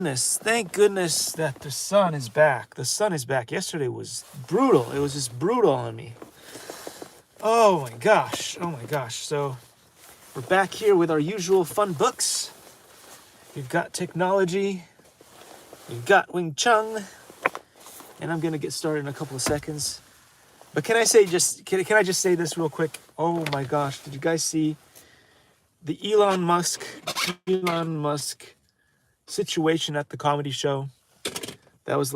Thank goodness that the sun is back. The sun is back. Yesterday was brutal. It was just brutal on me. Oh my gosh. Oh my gosh. So we're back here with our usual fun books. We've got technology. We've got Wing Chun. And I'm going to get started in a couple of seconds. But can I just say this real quick? Oh my gosh. Did you guys see the Elon Musk situation at the comedy show? That was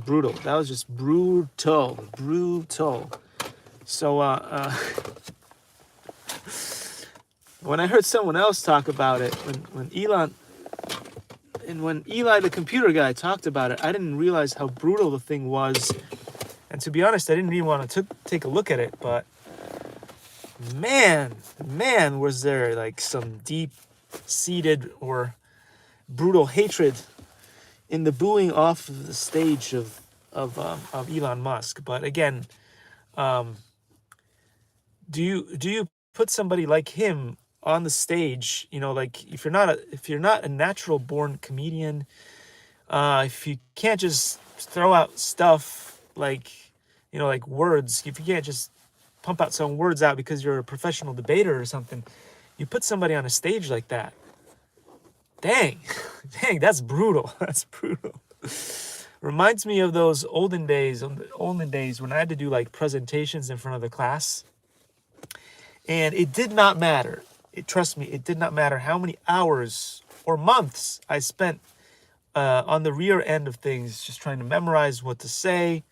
brutal. That was just brutal. So when I heard someone else talk about it, when Eli the computer guy talked about it, I didn't realize how brutal the thing was. And to be honest, I didn't even want to take a look at it, but man, was there like some deep-seated or brutal hatred in the booing off of the stage of Elon Musk. But again, do you put somebody like him on the stage? You know, like if you're not a natural born comedian, if you can't just throw out stuff like, you know, like words, if you can't just pump out some words out because you're a professional debater or something, you put somebody on a stage like that. Dang, that's brutal. That's brutal. Reminds me of those olden days when I had to do like presentations in front of the class. And it did not matter. Trust me, it did not matter how many hours or months I spent on the rear end of things, just trying to memorize what to say,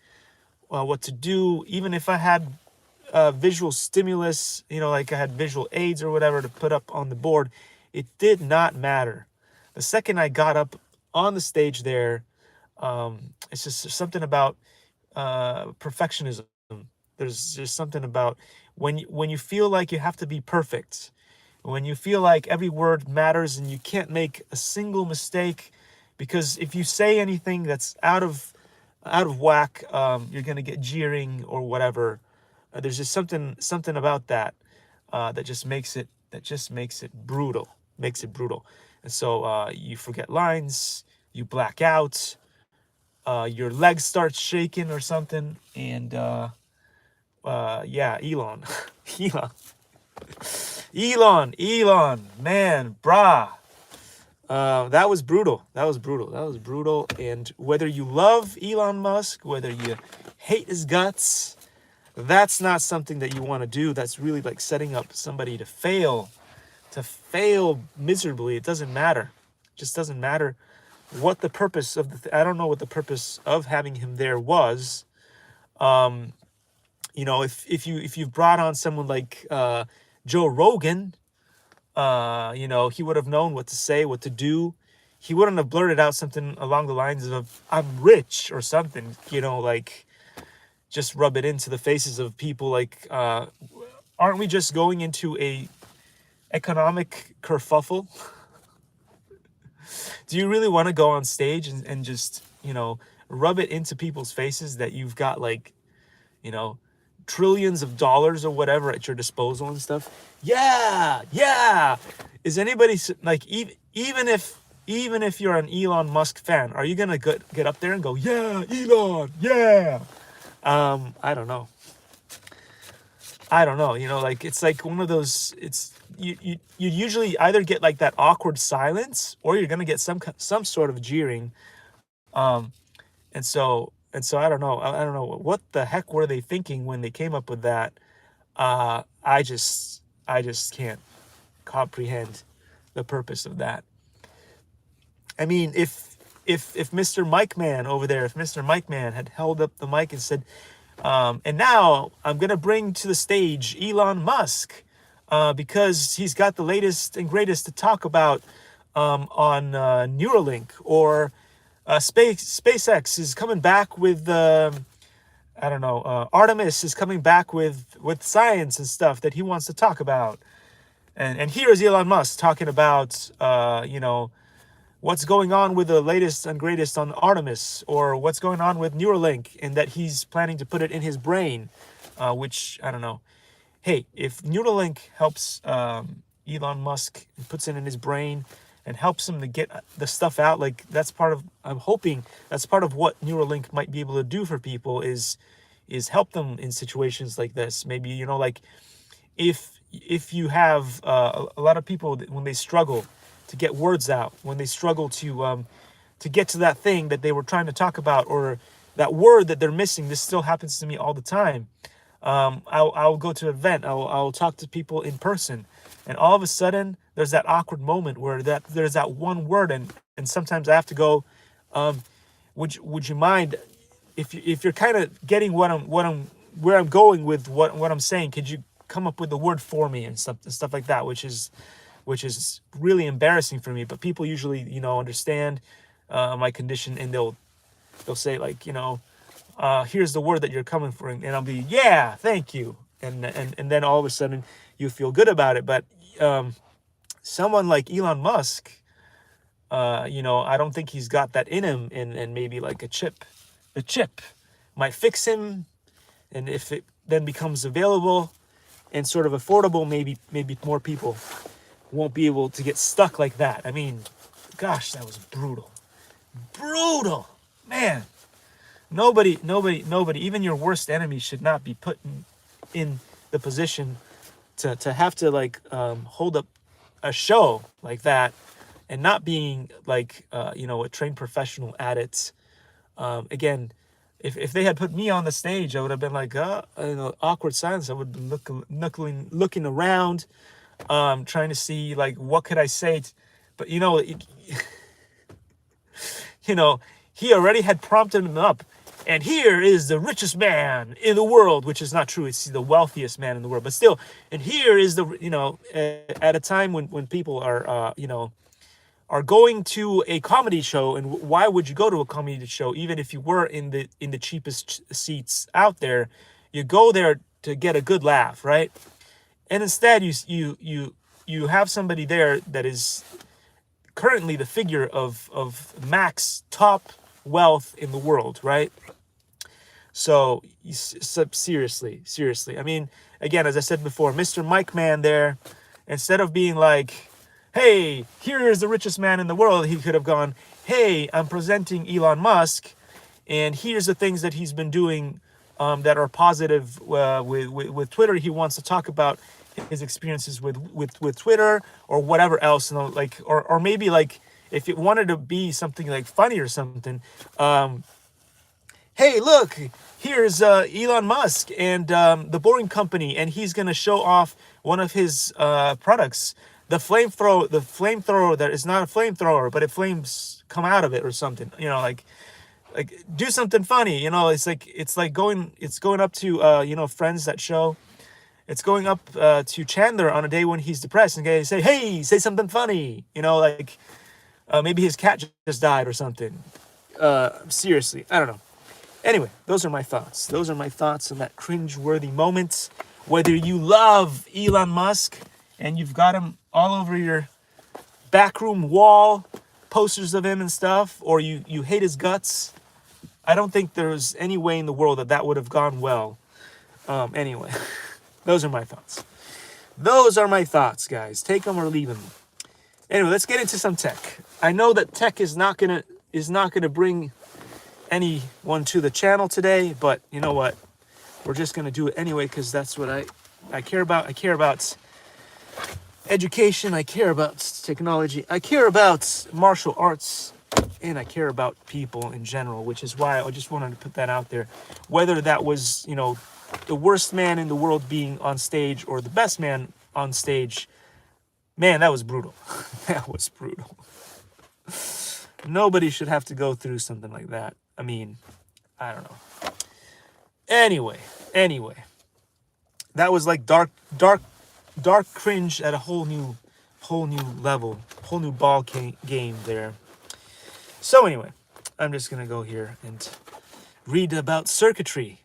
what to do. Even if I had visual stimulus, you know, like I had visual aids or whatever to put up on the board, it did not matter. The second I got up on the stage there, it's just something about perfectionism. There's just something about when you feel like you have to be perfect, when you feel like every word matters and you can't make a single mistake, because if you say anything that's out of whack, you're gonna get jeering or whatever. There's just something about that that just makes it brutal. And so you forget lines, you black out, your legs start shaking or something, and yeah, Elon, Elon, man, brah. That was brutal. And whether you love Elon Musk, whether you hate his guts, that's not something that you want to do. That's really like setting up somebody to fail miserably. It doesn't matter. It just doesn't matter what the purpose of I don't know what the purpose of having him there was. You know, if you've brought on someone like Joe Rogan, you know, he would have known what to say, what to do. He wouldn't have blurted out something along the lines of "I'm rich" or something, you know, like just rub it into the faces of people. Like, aren't we just going into a economic kerfuffle? Do you really want to go on stage and just, you know, rub it into people's faces that you've got like, you know, trillions of dollars or whatever at your disposal and stuff? Yeah. Is anybody like, even if you're an Elon Musk fan, are you gonna get up there and go, yeah, Elon, yeah? I don't know. You know, like it's like one of those. It's you usually either get like that awkward silence, or you're gonna get some sort of jeering. And so I don't know. I don't know what the heck were they thinking when they came up with that. I just can't comprehend the purpose of that. I mean, if Mr. Mike Man over there, if Mr. Mike Man had held up the mic and said, and now I'm gonna bring to the stage Elon Musk, because he's got the latest and greatest to talk about on Neuralink, or SpaceX is coming back with I don't know, Artemis is coming back with science and stuff that he wants to talk about, and here's Elon Musk talking about you know, what's going on with the latest and greatest on Artemis, or what's going on with Neuralink, and that he's planning to put it in his brain, which I don't know. Hey, if Neuralink helps Elon Musk and puts it in his brain, and helps them to get the stuff out. Like that's part of, I'm hoping that's part of what Neuralink might be able to do for people is help them in situations like this. Maybe, you know, like if you have a lot of people that when they struggle to get words out, when they struggle to get to that thing that they were trying to talk about, or that word that they're missing. This still happens to me all the time. I'll go to an event, I'll talk to people in person, and all of a sudden there's that awkward moment where there's that one word, and sometimes I have to go, would you mind if you're kind of getting where I'm going with what I'm saying, could you come up with the word for me and stuff like that, which is really embarrassing for me. But people usually, you know, understand my condition, and they'll say, like, you know, here's the word that you're coming for, and I'll be, yeah, thank you, and then all of a sudden you feel good about it. But someone like Elon Musk, you know, I don't think he's got that in him, and maybe like a chip might fix him, and if it then becomes available and sort of affordable, maybe more people won't be able to get stuck like that. I mean, gosh, that was brutal, man. Nobody, even your worst enemy should not be put in the position to have to, like, hold up a show like that, and not being like, you know, a trained professional at it. Again, if they had put me on the stage, I would have been like, you know, awkward silence. I would have been looking around, trying to see, like, what could I say? But, you know, you know, he already had prompted him up. And here is the richest man in the world, which is not true. It's the wealthiest man in the world, but still. And here is the, you know, at a time when people are, you know, are going to a comedy show. And why would you go to a comedy show, even if you were in the cheapest seats out there? You go there to get a good laugh, right? And instead, you have somebody there that is currently the figure of max top wealth in the world, right? So seriously, I mean, again, as I said before, Mr. Mike Man there, instead of being like, hey, here is the richest man in the world, he could have gone, hey, I'm presenting Elon Musk, and here's the things that he's been doing that are positive with Twitter. He wants to talk about his experiences with Twitter, or whatever else, you know, like, or maybe, like, if it wanted to be something like funny or something, hey, look, here's Elon Musk and the Boring Company, and he's gonna show off one of his products, the flamethrower that is not a flamethrower, but flames come out of it or something. You know, like do something funny. You know, it's like going up to you know, Friends, that show. It's going up to Chandler on a day when he's depressed, and they say, hey, say something funny. You know, like maybe his cat just died or something. Seriously, I don't know. Anyway, those are my thoughts. Those are my thoughts on that cringe-worthy moment. Whether you love Elon Musk and you've got him all over your backroom wall, posters of him and stuff, or you hate his guts, I don't think there's any way in the world that would have gone well. Anyway, those are my thoughts. Those are my thoughts, guys. Take them or leave them. Anyway, let's get into some tech. I know that tech is not gonna bring anyone to the channel today, but you know what? We're just gonna do it anyway, because that's what I care about. I care about education. I care about technology. I care about martial arts, and I care about people in general, which is why I just wanted to put that out there. Whether that was, you know, the worst man in the world being on stage or the best man on stage, man, that was brutal. That was brutal. Nobody should have to go through something like that. I mean, I don't know. Anyway, that was like dark cringe at a whole new level, whole new ball game there. So anyway, I'm just gonna go here and read about circuitry.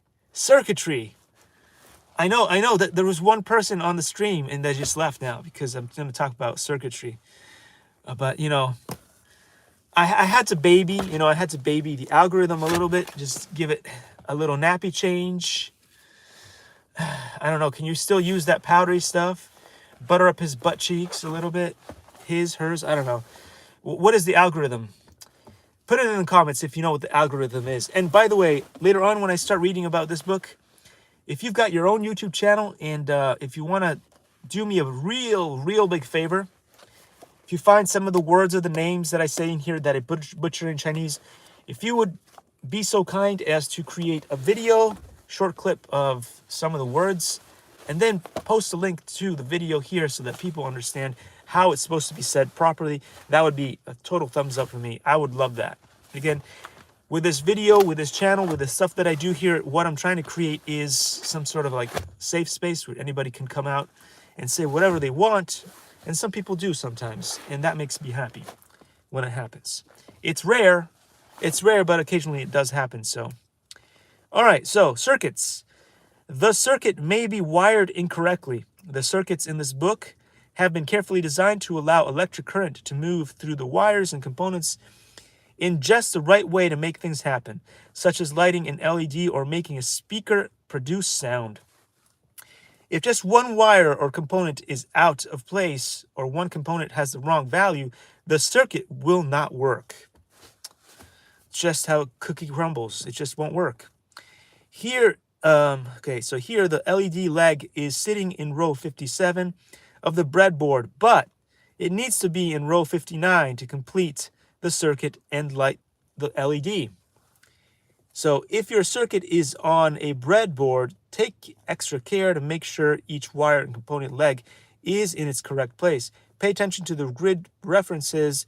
I know that there was one person on the stream and they just left now because I'm gonna talk about circuitry. But you know, I had to baby the algorithm a little bit, just give it a little nappy change. I don't know, can you still use that powdery stuff? Butter up his butt cheeks a little bit, hers, I don't know. What is the algorithm? Put it in the comments if you know what the algorithm is. And by the way, later on when I start reading about this book, if you've got your own YouTube channel and if you want to do me a real big favor, if you find some of the words or the names that I say in here that I butcher in Chinese, if you would be so kind as to create a video, short clip of some of the words, and then post a link to the video here so that people understand how it's supposed to be said properly, that would be a total thumbs up for me. I would love that. Again, with this video, with this channel, with the stuff that I do here, what I'm trying to create is some sort of like safe space where anybody can come out and say whatever they want. And some people do sometimes, and that makes me happy when it happens. It's rare, but occasionally it does happen. So, all right, so circuits. The circuit may be wired incorrectly. The circuits in this book have been carefully designed to allow electric current to move through the wires and components in just the right way to make things happen, such as lighting an LED or making a speaker produce sound. If just one wire or component is out of place or one component has the wrong value, the circuit will not work. Just how a cookie crumbles. It just won't work. Here, okay, so here the LED leg is sitting in row 57 of the breadboard, but it needs to be in row 59 to complete the circuit and light the LED. So if your circuit is on a breadboard, take extra care to make sure each wire and component leg is in its correct place. Pay attention to the grid references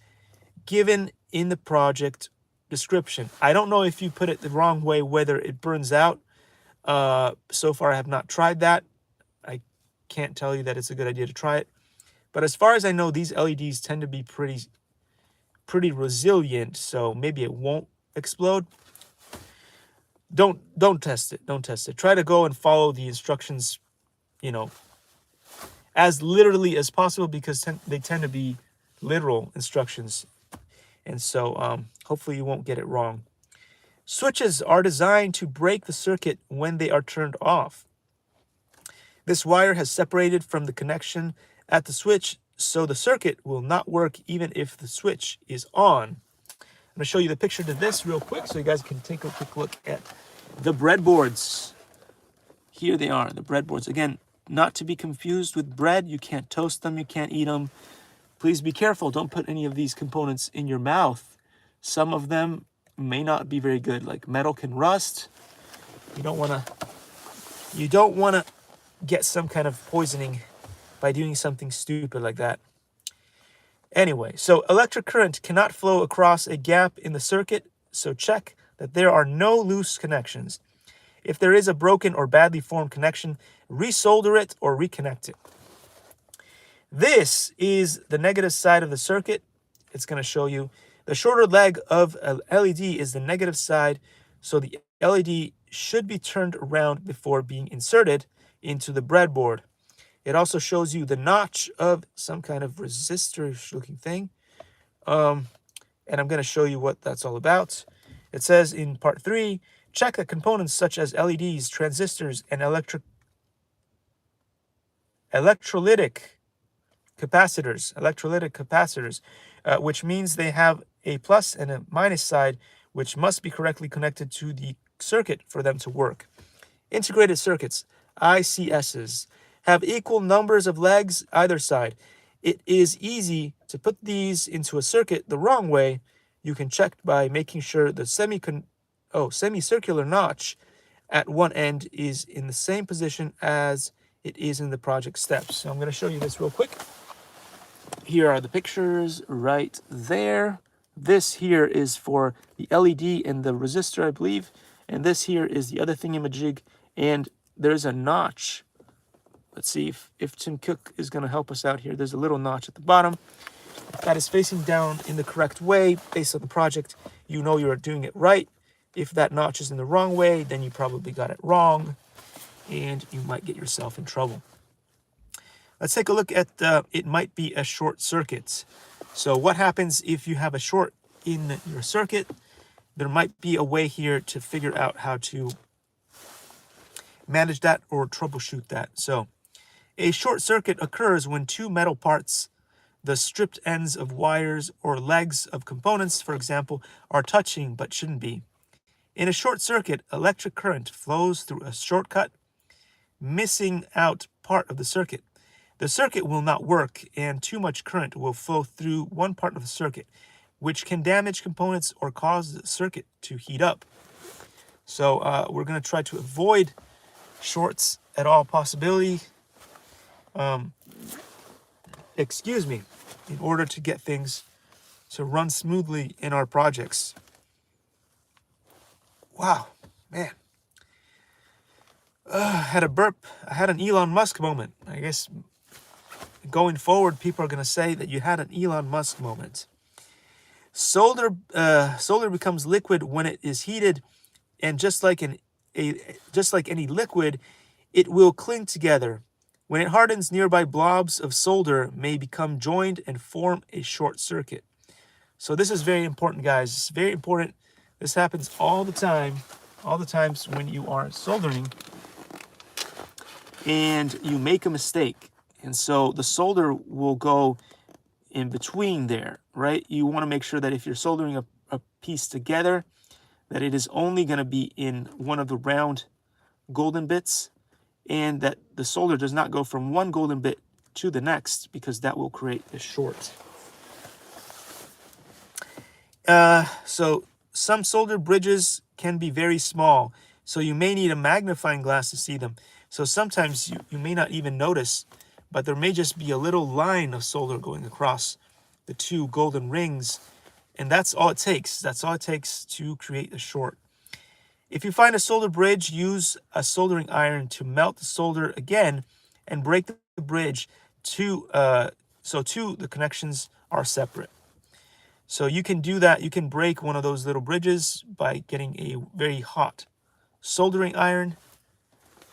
given in the project description. I don't know if you put it the wrong way, whether it burns out. So far, I have not tried that. I can't tell you that it's a good idea to try it. But as far as I know, these LEDs tend to be pretty resilient, so maybe it won't explode. Don't test it. Don't test it. Try to go and follow the instructions, you know, as literally as possible, because they tend to be literal instructions. And so hopefully you won't get it wrong. Switches are designed to break the circuit when they are turned off. This wire has separated from the connection at the switch, so the circuit will not work even if the switch is on. I'm going to show you the picture to this real quick so you guys can take a quick look at the breadboards. Here they are, the breadboards. Again, not to be confused with bread. You can't toast them, you can't eat them. Please be careful. Don't put any of these components in your mouth. Some of them may not be very good, like metal can rust. You don't want to get some kind of poisoning by doing something stupid like that. Anyway, so electric current cannot flow across a gap in the circuit, so check that there are no loose connections. If there is a broken or badly formed connection, resolder it or reconnect it. This is the negative side of the circuit. It's going to show you the shorter leg of a LED is the negative side, so the LED should be turned around before being inserted into the breadboard. It also shows you the notch of some kind of resistor looking thing. And I'm going to show you what that's all about. It says in part 3, check that components such as LEDs, transistors, and electrolytic capacitors, which means they have a plus and a minus side, which must be correctly connected to the circuit for them to work. Integrated circuits, ICSs, have equal numbers of legs either side. It is easy to put these into a circuit the wrong way. You can check by making sure the semicircular notch at one end is in the same position as it is in the project steps. So I'm going to show you this real quick. Here are the pictures right there. This here is for the LED and the resistor, I believe. And this here is the other thingamajig. And there's a notch. Let's see if Tim Cook is going to help us out here. There's a little notch at the bottom. If that is facing down in the correct way based on the project, you know you're doing it right. If that notch is in the wrong way, then you probably got it wrong, and you might get yourself in trouble. Let's take a look at it might be a short circuit. So what happens if you have a short in your circuit? There might be a way here to figure out how to manage that or troubleshoot that. So a short circuit occurs when two metal parts the stripped ends of wires or legs of components, for example, are touching but shouldn't be. In a short circuit, electric current flows through a shortcut, missing out part of the circuit. The circuit will not work, and too much current will flow through one part of the circuit, which can damage components or cause the circuit to heat up. So we're going to try to avoid shorts at all possibility. Excuse me, in order to get things to run smoothly in our projects. Wow, man. I had a burp. I had an Elon Musk moment. I guess going forward, people are going to say that you had an Elon Musk moment. Solder becomes liquid when it is heated, and just like any liquid, it will cling together. When it hardens, nearby blobs of solder may become joined and form a short circuit. So this is very important, guys. It's very important. This happens all the time, all the times when you are soldering and you make a mistake. And so the solder will go in between there, right? You want to make sure that if you're soldering a piece together, that it is only going to be in one of the round golden bits, and that the solder does not go from one golden bit to the next, because that will create a short. So some solder bridges can be very small, so you may need a magnifying glass to see them. So sometimes you may not even notice, but there may just be a little line of solder going across the two golden rings, and that's all it takes. That's all it takes to create a short. If you find a solder bridge, use a soldering iron to melt the solder again and break the bridge so the connections are separate. So you can do that. You can break one of those little bridges by getting a very hot soldering iron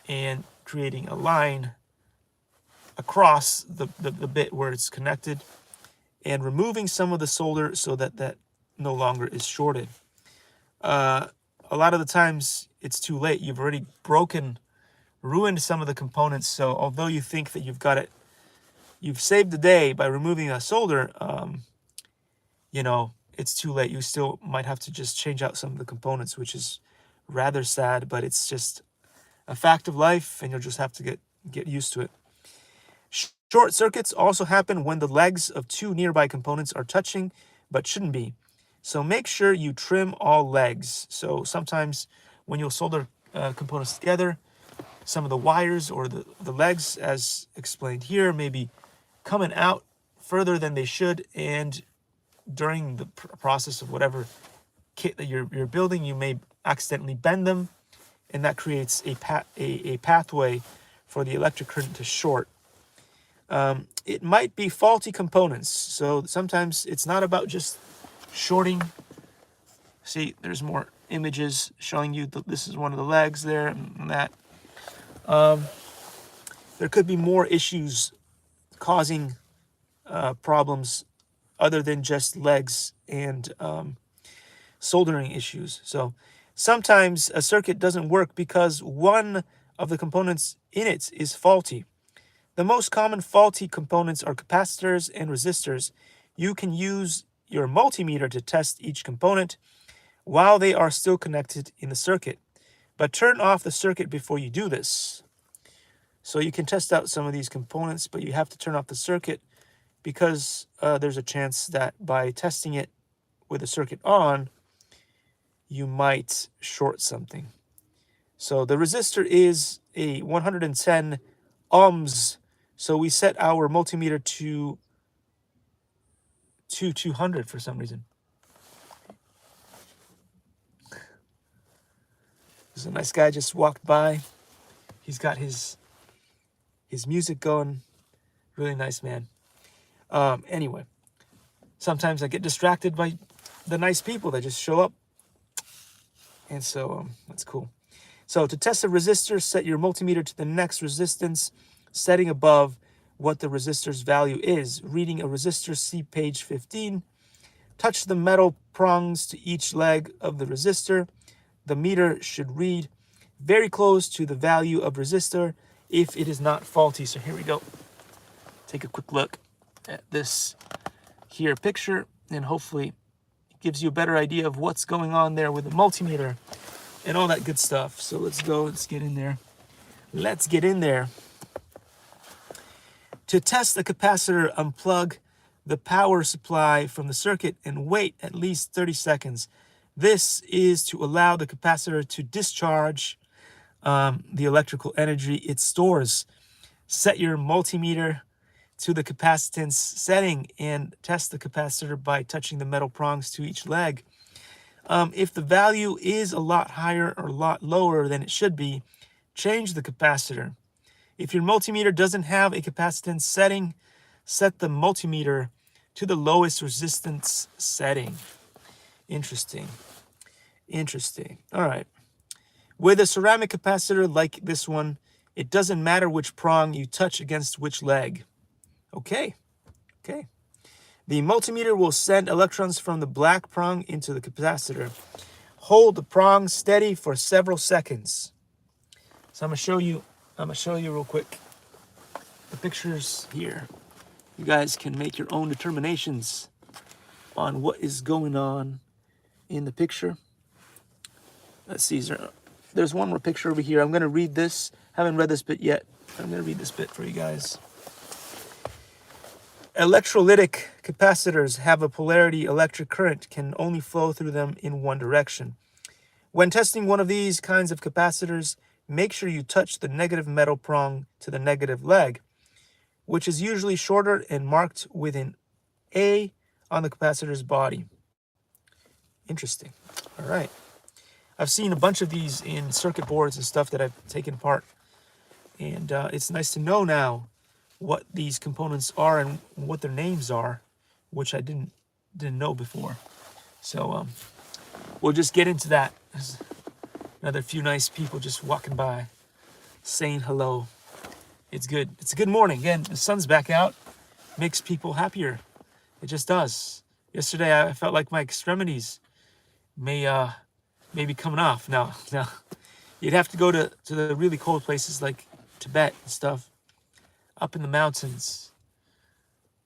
and creating a line across the bit where it's connected, and removing some of the solder so that no longer is shorted. A lot of the times it's too late. You've already ruined some of the components. So although you think that you've saved the day by removing a solder, it's too late. You still might have to just change out some of the components, which is rather sad, but it's just a fact of life, and you'll just have to get used to it. Short circuits also happen when the legs of two nearby components are touching but shouldn't be. So make sure you trim all legs. So sometimes when you'll solder components together, some of the wires or the legs, as explained here, may be coming out further than they should, and during the process of whatever kit that you're building, you may accidentally bend them, and that creates a pathway for the electric current to short. It might be faulty components. So sometimes it's not about just shorting. See, there's more images showing you that this is one of the legs there and that. There could be more issues causing problems other than just legs and soldering issues. So sometimes a circuit doesn't work because one of the components in it is faulty. The most common faulty components are capacitors and resistors. You can use your multimeter to test each component while they are still connected in the circuit, but turn off the circuit before you do this. So you can test out some of these components, but you have to turn off the circuit because there's a chance that by testing it with the circuit on, you might short something. So the resistor is a 110 ohms. So we set our multimeter to 200 for some reason. There's a nice guy just walked by. He's got his music going. Really nice man. Anyway, sometimes I get distracted by the nice people that just show up. And so that's cool. So to test a resistor, set your multimeter to the next resistance setting above what the resistor's value is. Reading a resistor, see page 15. Touch the metal prongs to each leg of the resistor. The meter should read very close to the value of resistor if it is not faulty. So here we go. Take a quick look. at this here picture, and hopefully it gives you a better idea of what's going on there with the multimeter and all that good stuff. So let's go, let's get in there. Let's get in there. To test the capacitor, unplug the power supply from the circuit and wait at least 30 seconds. This is to allow the capacitor to discharge the electrical energy it stores. Set your multimeter to the capacitance setting and test the capacitor by touching the metal prongs to each leg. If the value is a lot higher or a lot lower than it should be, change the capacitor. If your multimeter doesn't have a capacitance setting, set the multimeter to the lowest resistance setting. Interesting. Interesting. All right. With a ceramic capacitor like this one, it doesn't matter which prong you touch against which leg. Okay. Okay. The multimeter will send electrons from the black prong into the capacitor. Hold the prong steady for several seconds. So I'm gonna show you real quick the pictures here. You guys can make your own determinations on what is going on in the picture. Let's see, there's one more picture over here. I'm gonna read this. Haven't read this bit yet. I'm gonna read this bit for you guys. Electrolytic capacitors have a polarity. Electric current can only flow through them in one direction. When testing one of these kinds of capacitors, make sure you touch the negative metal prong to the negative leg, which is usually shorter and marked with an A on the capacitor's body. Interesting. All right. I've seen a bunch of these in circuit boards and stuff that I've taken apart. And it's nice to know now what these components are and what their names are, which I didn't know before. So we'll just get into that. There's another few nice people just walking by, saying hello. It's good. It's a good morning. Again, the sun's back out. Makes people happier. It just does. Yesterday, I felt like my extremities may be coming off. No. You'd have to go to the really cold places like Tibet and stuff, up in the mountains,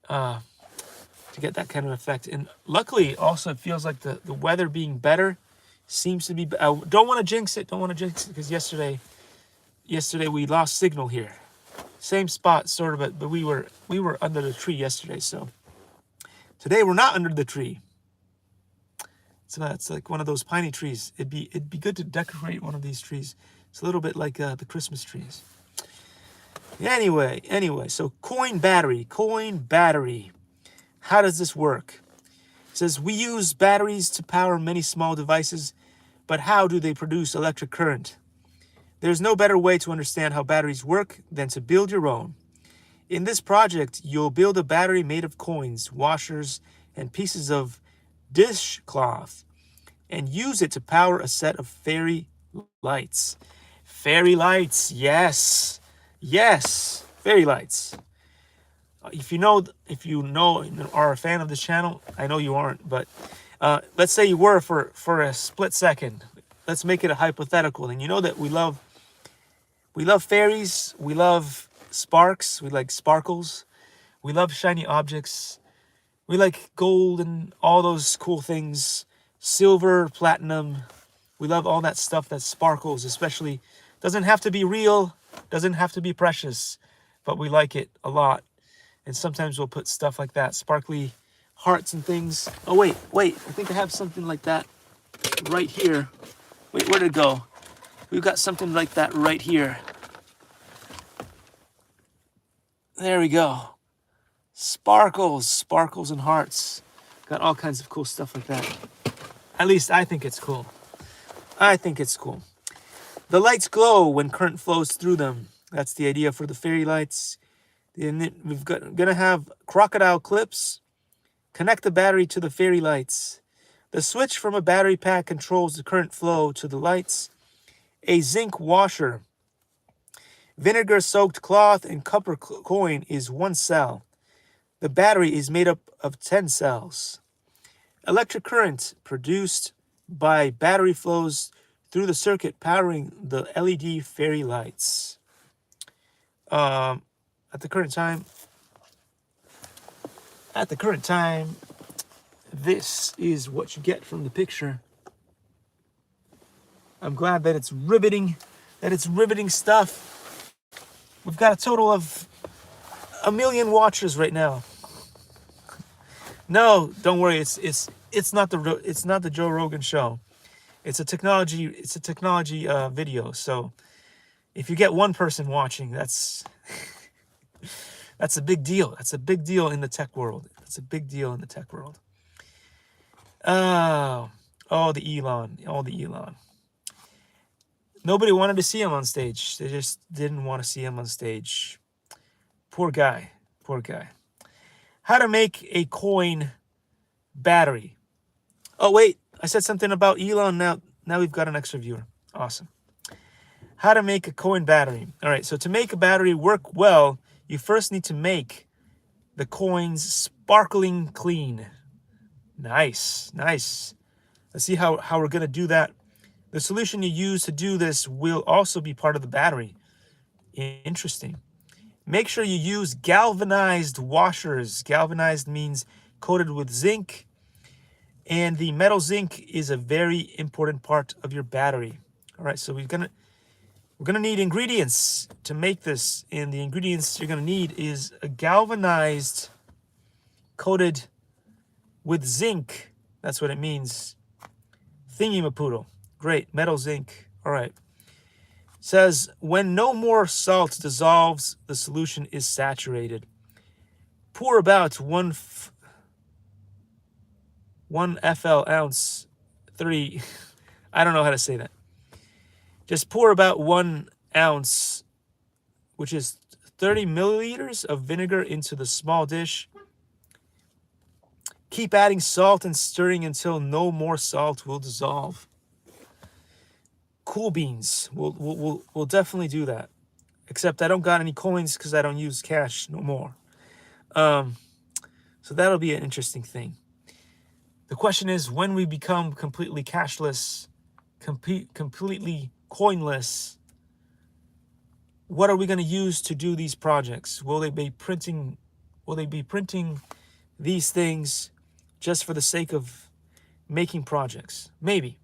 to get that kind of effect. And luckily, also, it feels like the weather being better seems to be. I don't want to jinx it. Because yesterday we lost signal here. Same spot, sort of, but we were under the tree yesterday. So today we're not under the tree. So it's like one of those piney trees. It'd be good to decorate one of these trees. It's a little bit like the Christmas trees. Anyway, so coin battery. How does this work? It says we use batteries to power many small devices, but how do they produce electric current? There's no better way to understand how batteries work than to build your own. In this project, you'll build a battery made of coins, washers, and pieces of dishcloth, and use it to power a set of fairy lights. Fairy lights, yes, fairy lights. If you know, are a fan of this channel, I know you aren't, but let's say you were for a split second. Let's make it a hypothetical, and you know that we love fairies, we love sparks, we like sparkles, we love shiny objects, we like gold and all those cool things, silver, platinum. We love all that stuff that sparkles, especially. Doesn't have to be real, doesn't have to be precious, but we like it a lot. And sometimes we'll put stuff like that, sparkly hearts and things. Oh, wait, I think I have something like that right here. Wait, where'd it go? We've got something like that right here. There we go. Sparkles and hearts. Got all kinds of cool stuff like that. At least I think it's cool. The lights glow when current flows through them. That's the idea for the fairy lights. Then gonna have crocodile clips. Connect the battery to the fairy lights. The switch from a battery pack controls the current flow to the lights. A zinc washer. Vinegar-soaked cloth and copper coin is one cell. The battery is made up of 10 cells. Electric current produced by battery flows through the circuit powering the LED fairy lights. At the current time, at the current time, this is what you get from the picture. I'm glad that it's riveting, stuff. We've got a total of 1 million watchers right now. No, don't worry. It's not the Joe Rogan show. It's a technology video. So if you get one person watching, that's a big deal. That's a big deal in the tech world. It's a big deal in the tech world. The Elon. Nobody wanted to see him on stage. They just didn't want to see him on stage. Poor guy. How to make a coin battery. Oh, wait. I said something about Elon. Now we've got an extra viewer. Awesome. How to make a coin battery. All right. So to make a battery work well, you first need to make the coins sparkling clean. Nice. Let's see how we're going to do that. The solution you use to do this will also be part of the battery. Interesting. Make sure you use galvanized washers. Galvanized means coated with zinc. And the metal zinc is a very important part of your battery. All right, so we're gonna need ingredients to make this. And the ingredients you're gonna need is a galvanized coated with zinc. That's what it means. Thingy-mapoodle. Great, metal zinc. All right. Says, when no more salt dissolves, the solution is saturated. Pour about 1 FL ounce, 30, I don't know how to say that. Just pour about 1 ounce, which is 30 milliliters of vinegar into the small dish. Keep adding salt and stirring until no more salt will dissolve. Cool beans. We'll definitely do that. Except I don't got any coins because I don't use cash no more. So that'll be an interesting thing. The question is, when we become completely cashless, completely coinless, what are we going to use to do these projects? Will they be printing these things just for the sake of making projects? Maybe.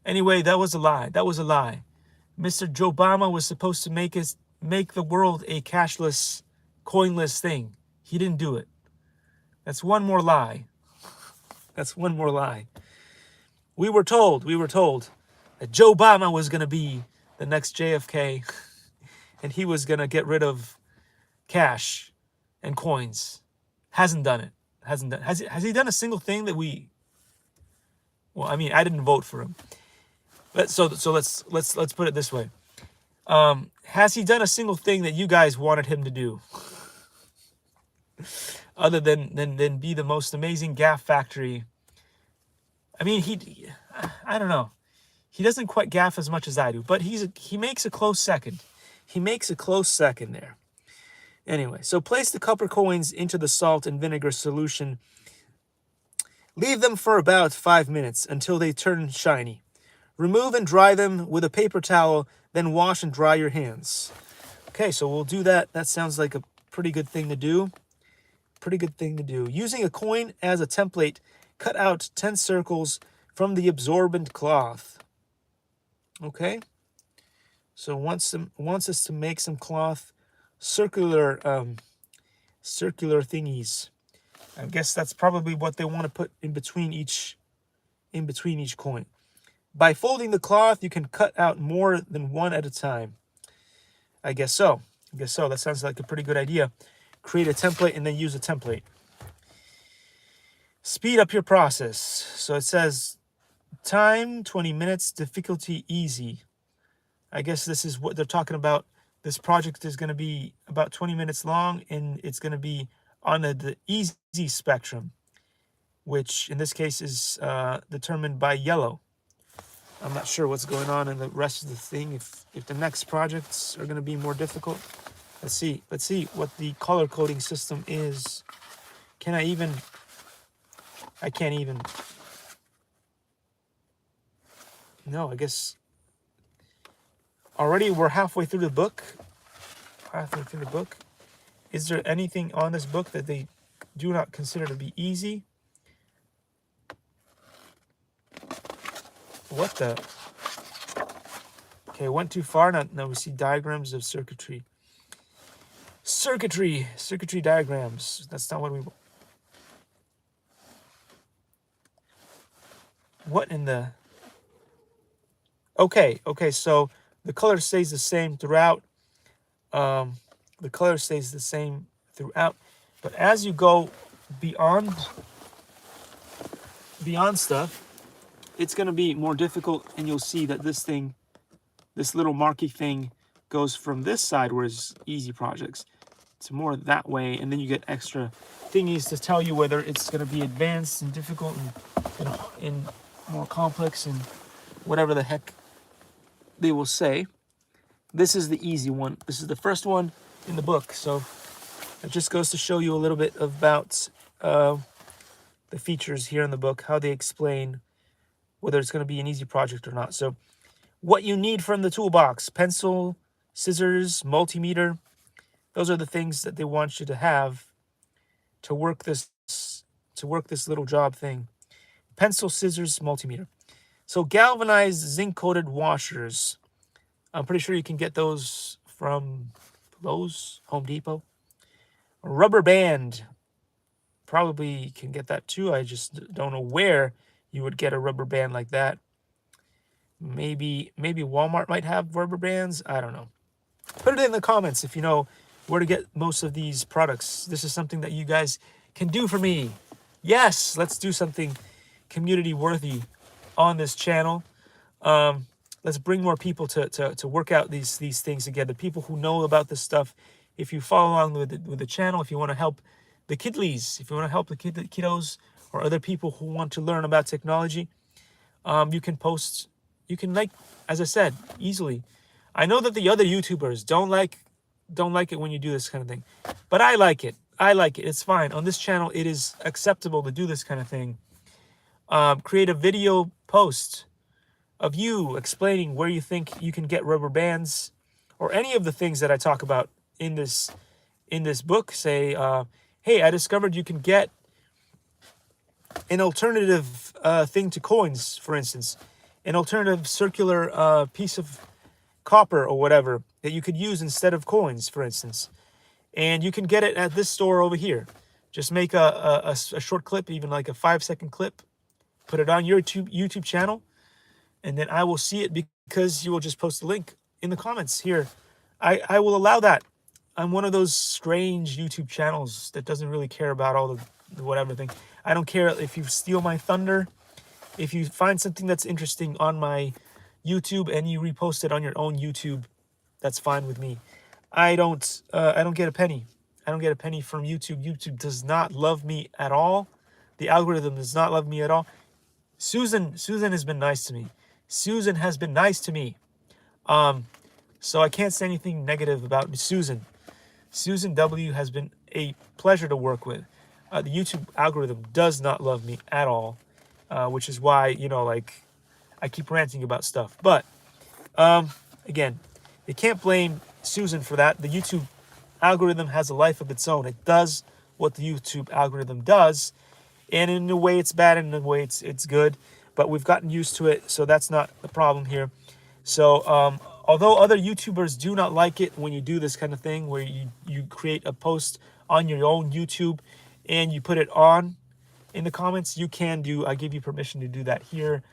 Anyway, that was a lie. Mr. Joe Obama was supposed to make the world a cashless, coinless thing. He didn't do it. That's one more lie. We were told that Joe Obama was going to be the next JFK and he was going to get rid of cash and coins. Hasn't done it. Has he done a single thing that well, I mean, I didn't vote for him. So let's put it this way. Has he done a single thing that you guys wanted him to do? Other than be the most amazing gaff factory. I mean, I don't know. He doesn't quite gaff as much as I do, but he makes a close second. There. Anyway, so place the copper coins into the salt and vinegar solution. Leave them for about 5 minutes until they turn shiny. Remove and dry them with a paper towel, then wash and dry your hands. Okay, so we'll do that. That sounds like a pretty good thing to do. Using a coin as a template, cut out 10 circles from the absorbent cloth. Okay. So wants us to make some cloth circular thingies. I guess that's probably what they want to put in between each coin. By folding the cloth, you can cut out more than one at a time. I guess so. That sounds like a pretty good idea. Create a template and then use a template. Speed up your process. So it says time 20 minutes, difficulty easy. I guess this is what they're talking about. This project is going to be about 20 minutes long, and it's going to be on the easy spectrum, which in this case is determined by yellow. I'm not sure what's going on in the rest of the thing. If the next projects are going to be more difficult. Let's see what the color coding system is. I can't even. No, I guess already we're halfway through the book. Is there anything on this book that they do not consider to be easy. What the? Okay, went too far. Now we see diagrams of circuitry. Circuitry diagrams. That's not what we want. What in the... Okay, so the color stays the same throughout. The color stays the same throughout. But as you go beyond stuff, it's going to be more difficult, and you'll see that this thing, this little marquee thing, goes from this side where it's easy projects to more that way, and then you get extra thingies to tell you whether it's going to be advanced and difficult and more complex and whatever the heck they will say. This is the easy one. This is the first one in the book, so it just goes to show you a little bit about the features here in the book, how they explain whether it's going to be an easy project or not. So what you need from the toolbox: pencil, scissors, multimeter. Those are the things that they want you to have to work this little job thing. Pencil, scissors, multimeter. So galvanized zinc-coated washers. I'm pretty sure you can get those from Lowe's, Home Depot. A rubber band. Probably can get that too. I just don't know where you would get a rubber band like that. Maybe Walmart might have rubber bands. I don't know. Put it in the comments if you know where to get most of these products. This is something that you guys can do for me. Yes, let's do something community worthy on this channel. Let's bring more people to work out these things together. People who know about this stuff. If you follow along with the channel, if you want to help the kidlies, if you want to help the kiddos or other people who want to learn about technology, you can post. You can, like, as I said, easily. I know that the other YouTubers don't like it when you do this kind of thing, but I like it. It's fine. On this channel, it is acceptable to do this kind of thing. Create a video post of you explaining where you think you can get rubber bands or any of the things that I talk about in this book. Say, hey, I discovered you can get an alternative thing to coins, for instance, an alternative circular piece of copper or whatever that you could use instead of coins, for instance. And you can get it at this store over here. Just make a short clip, even like a 5-second clip, put it on your YouTube channel, and then I will see it because you will just post the link in the comments here. I will allow that. I'm one of those strange YouTube channels that doesn't really care about all the whatever thing. I don't care if you steal my thunder. If you find something that's interesting on my YouTube and you repost it on your own YouTube, that's fine with me. I don't get a penny. I don't get a penny from YouTube. YouTube does not love me at all. The algorithm does not love me at all. Susan has been nice to me. Susan has been nice to me. So I can't say anything negative about Susan. Susan W has been a pleasure to work with. The YouTube algorithm does not love me at all, which is why, like, I keep ranting about stuff. But again, you can't blame Susan for that. The YouTube algorithm has a life of its own. It does what the YouTube algorithm does, and in a way it's bad, and in a way it's good. But we've gotten used to it, so that's not the problem here. So although other YouTubers do not like it when you do this kind of thing, where you create a post on your own YouTube and you put it on in the comments, you can do. I give you permission to do that here.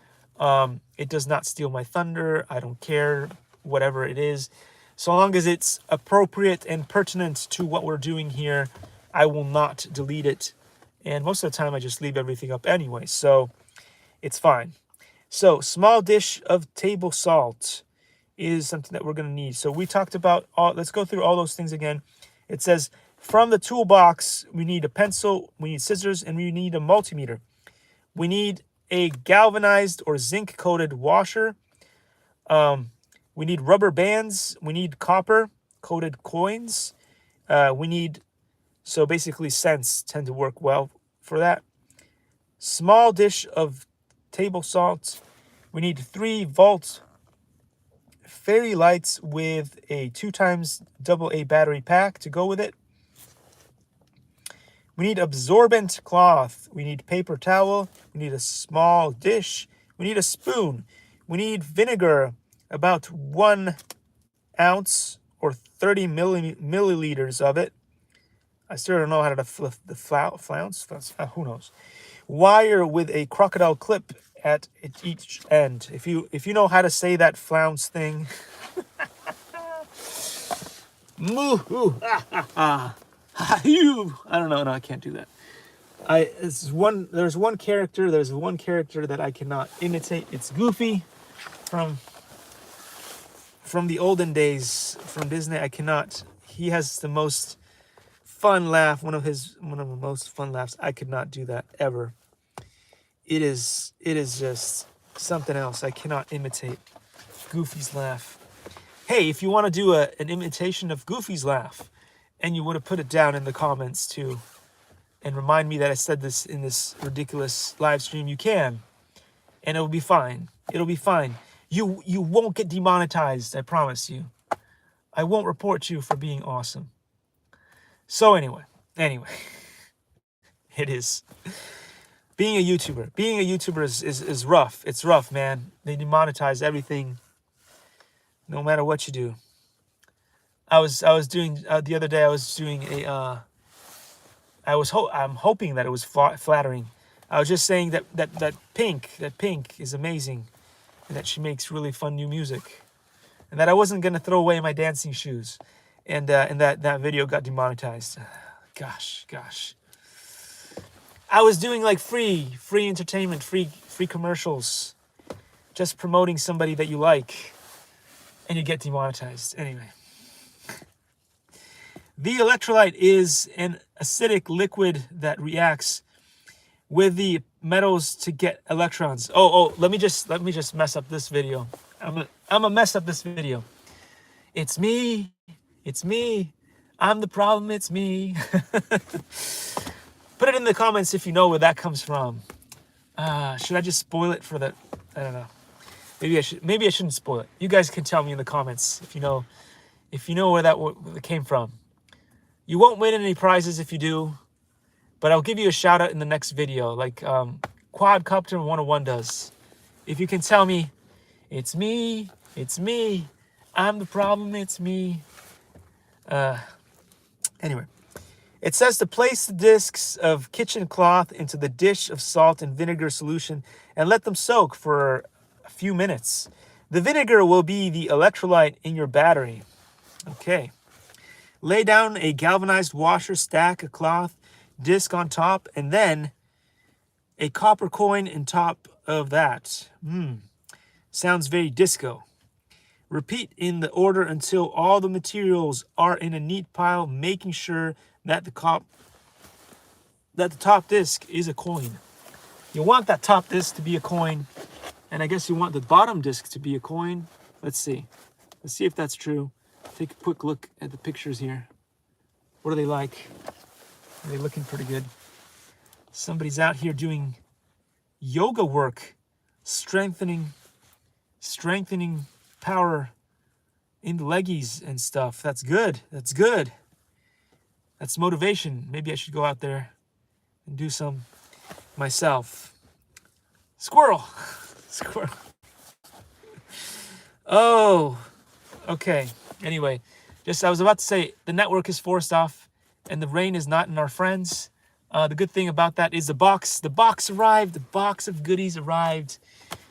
It does not steal my thunder. I don't care, whatever it is. So long as it's appropriate and pertinent to what we're doing here, I will not delete it. And most of the time, I just leave everything up anyway, so it's fine. So, small dish of table salt is something that we're going to need. So we talked about let's go through all those things again. It says, from the toolbox, we need a pencil, we need scissors, and we need a multimeter. We need a galvanized or zinc-coated washer. We need rubber bands. We need copper-coated coins. We need, so basically cents tend to work well for that. Small dish of table salt. We need 3-volt fairy lights with a 2x AA battery pack to go with it. We need absorbent cloth. We need paper towel. We need a small dish. We need a spoon. We need vinegar, about 1 ounce or 30 milliliters of it. I still don't know how to flounce. Who knows? Wire with a crocodile clip at each end. If you know how to say that flounce thing, moo, I don't know. No, I can't do that. There's one character that I cannot imitate. It's Goofy from the olden days from Disney. I cannot. He has the most fun laugh. One of the most fun laughs. I could not do that ever. It is just something else. I cannot imitate Goofy's laugh. Hey, if you want to do an imitation of Goofy's laugh, and you want to put it down in the comments too, and remind me that I said this in this ridiculous live stream, you can, and it'll be fine. It'll be fine. You won't get demonetized, I promise you. I won't report you for being awesome. So anyway, it is. Being a YouTuber is rough. It's rough, man. They demonetize everything, no matter what you do. I was doing the other day. I was doing a. I'm hoping that it was flattering. I was just saying that Pink is amazing, and that she makes really fun new music, and that I wasn't gonna throw away my dancing shoes, and that video got demonetized. Gosh. I was doing like free entertainment, free commercials, just promoting somebody that you like, and you get demonetized. Anyway. The electrolyte is an acidic liquid that reacts with the metals to get electrons. Let me just mess up this video. I'm gonna mess up this video. It's me. I'm the problem. It's me. Put it in the comments if you know where that comes from. Should I just spoil it for the? I don't know. Maybe I shouldn't spoil it. You guys can tell me in the comments if you know where that came from. You won't win any prizes if you do, but I'll give you a shout out in the next video, like Quadcopter 101 does. If you can tell me, it's me, I'm the problem, it's me. Anyway, it says to place the discs of kitchen cloth into the dish of salt and vinegar solution and let them soak for a few minutes. The vinegar will be the electrolyte in your battery. Okay. Lay down a galvanized washer, stack a cloth disc on top, and then a copper coin on top of that. Sounds very disco. Repeat in the order until all the materials are in a neat pile, making sure that the top disc is a coin. You want that top disc to be a coin, and I guess you want the bottom disc to be a coin. Let's see if that's true. Take a quick look at the pictures here. What are they like? Are they looking pretty good? Somebody's out here doing yoga work, strengthening power in the leggies and stuff. That's good. That's motivation. Maybe I should go out there and do some myself. Squirrel. Oh, okay. Anyway, I was about to say the network is forced off and the rain is not in our friends. The good thing about that is the box arrived. The box of goodies arrived.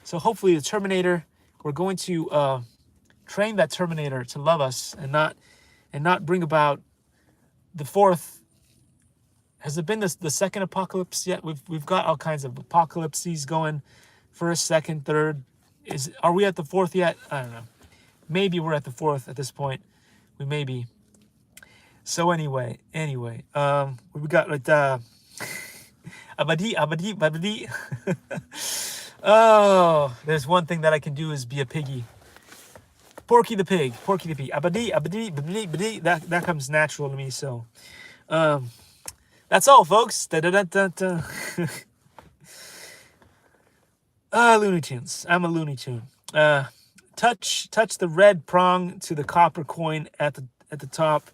So hopefully the Terminator, we're going to train that Terminator to love us and not bring about the fourth. Has it been the second apocalypse yet? We've got all kinds of apocalypses going. First, second, third. Are we at the fourth yet? I don't know. Maybe we're at the fourth at this point. We may be. So anyway, we got like abadi. Oh, there's one thing that I can do is be a piggy. Porky the pig. Abadi. That comes natural to me. So, that's all, folks. Looney Tunes. I'm a Looney Tune. Touch the red prong to the copper coin at the top.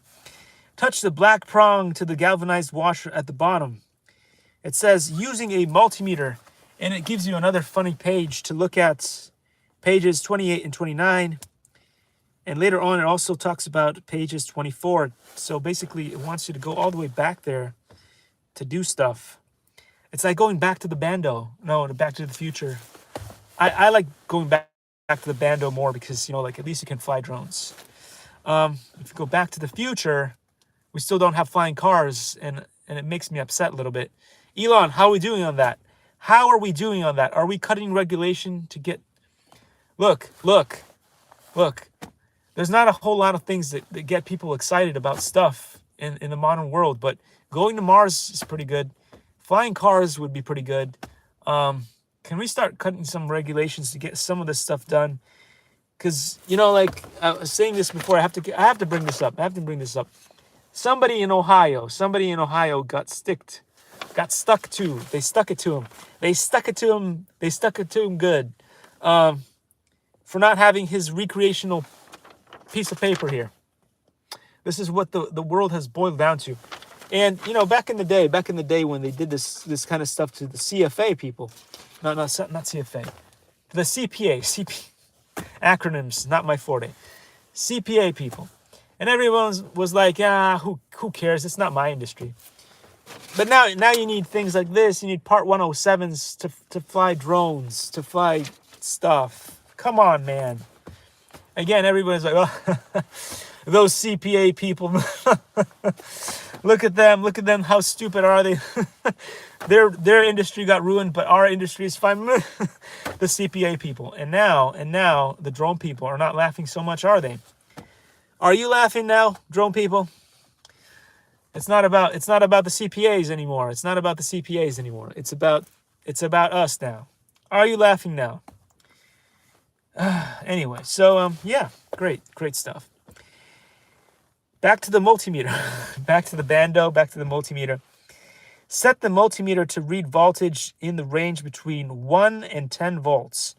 Touch the black prong to the galvanized washer at the bottom. It says using a multimeter, and it gives you another funny page to look at, pages 28 and 29. And later on, it also talks about pages 24. So basically, it wants you to go all the way back there to do stuff. It's like going back to the Bando. No, Back to the Future. I like going back to the Bando more because, you know, like at least you can fly drones. If you go back to the future, we still don't have flying cars, and it makes me upset a little bit. Elon, how are we doing on that? How are we doing on that? Are we cutting regulation to get... Look. There's not a whole lot of things that get people excited about stuff in the modern world, but going to Mars is pretty good. Flying cars would be pretty good. Can we start cutting some regulations to get some of this stuff done? Because, you know, like I was saying this before, I have to bring this up. Somebody in Ohio got stuck to. They stuck it to him good. For not having his recreational piece of paper here. This is what the world has boiled down to. And, you know, back in the day when they did this kind of stuff to the CFA people, not CFA, the CPA, acronyms, not my forte, CPA people. And everyone was like, who cares? It's not my industry. But now you need things like this. You need Part 107s to fly drones, to fly stuff. Come on, man. Again, everybody's like, oh, those CPA people. Look at them. How stupid are they? Their industry got ruined, but our industry is fine. The CPA people. And now the drone people are not laughing so much, are they? Are you laughing now, drone people? It's not about the CPAs anymore. It's about us now. Are you laughing now? Anyway, so yeah, great stuff. Back to the multimeter. Back to the Bando, back to the multimeter. Set the multimeter to read voltage in the range between 1 and 10 volts.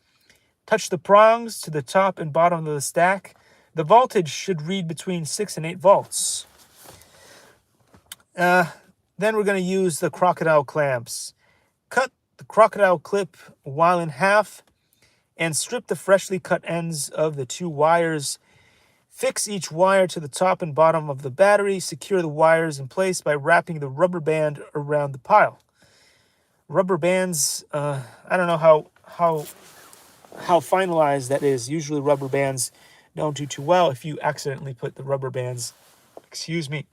Touch the prongs to the top and bottom of the stack. The voltage should read between 6 and 8 volts. Then we're going to use the crocodile clamps. Cut the crocodile clip while in half and strip the freshly cut ends of the two wires. Fix each wire to the top and bottom of the battery. Secure the wires in place by wrapping the rubber band around the pile. Rubber bands, I don't know how finalized that is. Usually rubber bands don't do too well if you accidentally put the rubber bands. Excuse me.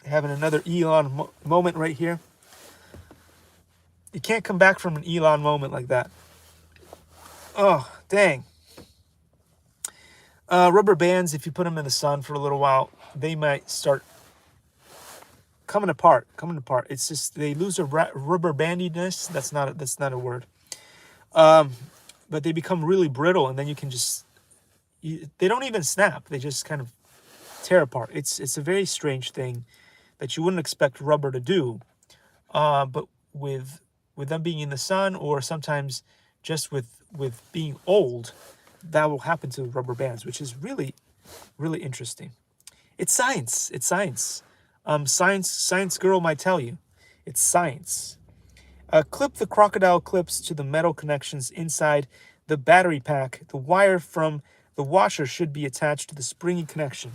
Having another Elon moment right here. You can't come back from an Elon moment like that. Oh, dang. Rubber bands, if you put them in the sun for a little while, they might start coming apart. It's just they lose their rubber bandiness. That's not a word. But they become really brittle, and then you can just they don't even snap. They just kind of tear apart. It's a very strange thing that you wouldn't expect rubber to do. But with them being in the sun, or sometimes just with being old, that will happen to rubber bands, which is really, really interesting. It's science. Science girl might tell you. It's science. Clip the crocodile clips to the metal connections inside the battery pack. The wire from the washer should be attached to the springy connection.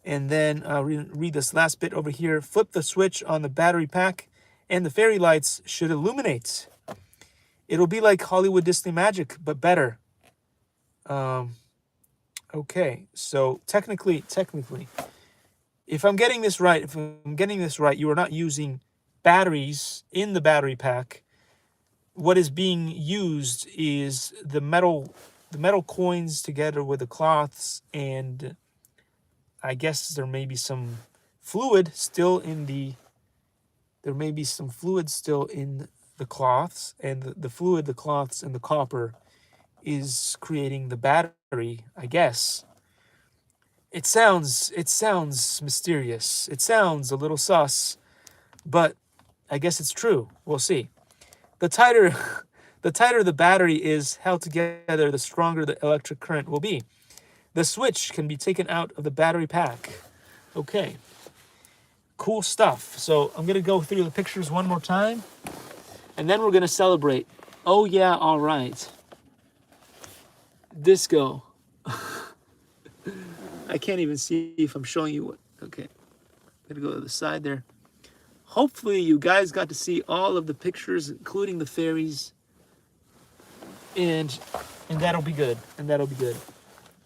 And then read this last bit over here. Flip the switch on the battery pack, and the fairy lights should illuminate. It'll be like Hollywood Disney magic, but better. Okay, so technically, if I'm getting this right, you are not using batteries in the battery pack. What is being used is the metal coins together with the cloths, and I guess there may be some fluid still in the cloths, and the fluid, the cloths, and the copper is creating the battery, I guess. It sounds mysterious. It sounds a little sus, but I guess it's true. We'll see. The tighter the battery is held together, the stronger the electric current will be. The switch can be taken out of the battery pack. Okay. Cool stuff. So I'm going to go through the pictures one more time, and then we're going to celebrate. Oh, yeah, all right. Disco. I can't even see if I'm showing you what. Okay. I'm going to go to the side there. Hopefully you guys got to see all of the pictures, including the fairies. And that'll be good. And that'll be good.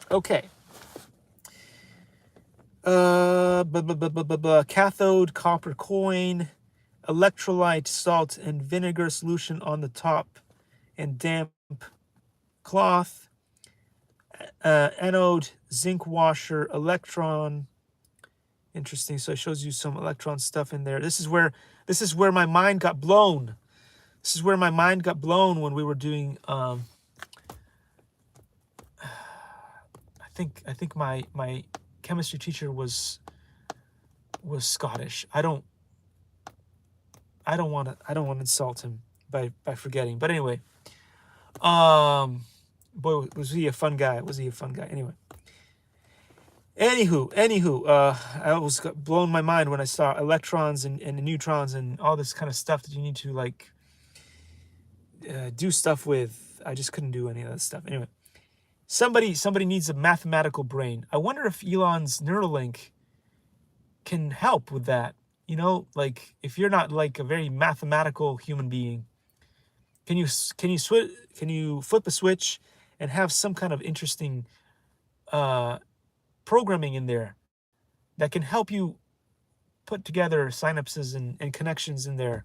Okay. Cathode, copper coin, electrolyte, salt, and vinegar solution on the top, and damp cloth. Anode, zinc washer, electron. Interesting. So it shows you some electron stuff in there. This is where my mind got blown. This is where my mind got blown when we were doing. I think my chemistry teacher was Scottish. I don't want to insult him by forgetting. But anyway, boy, was he a fun guy? Anyway. Anywho, I was blown my mind when I saw electrons and neutrons and all this kind of stuff that you need to like do stuff with. I just couldn't do any of that stuff. Anyway, somebody needs a mathematical brain. I wonder if Elon's Neuralink can help with that. You know, like if you're not like a very mathematical human being, can you flip a switch and have some kind of interesting programming in there that can help you put together synapses and connections in there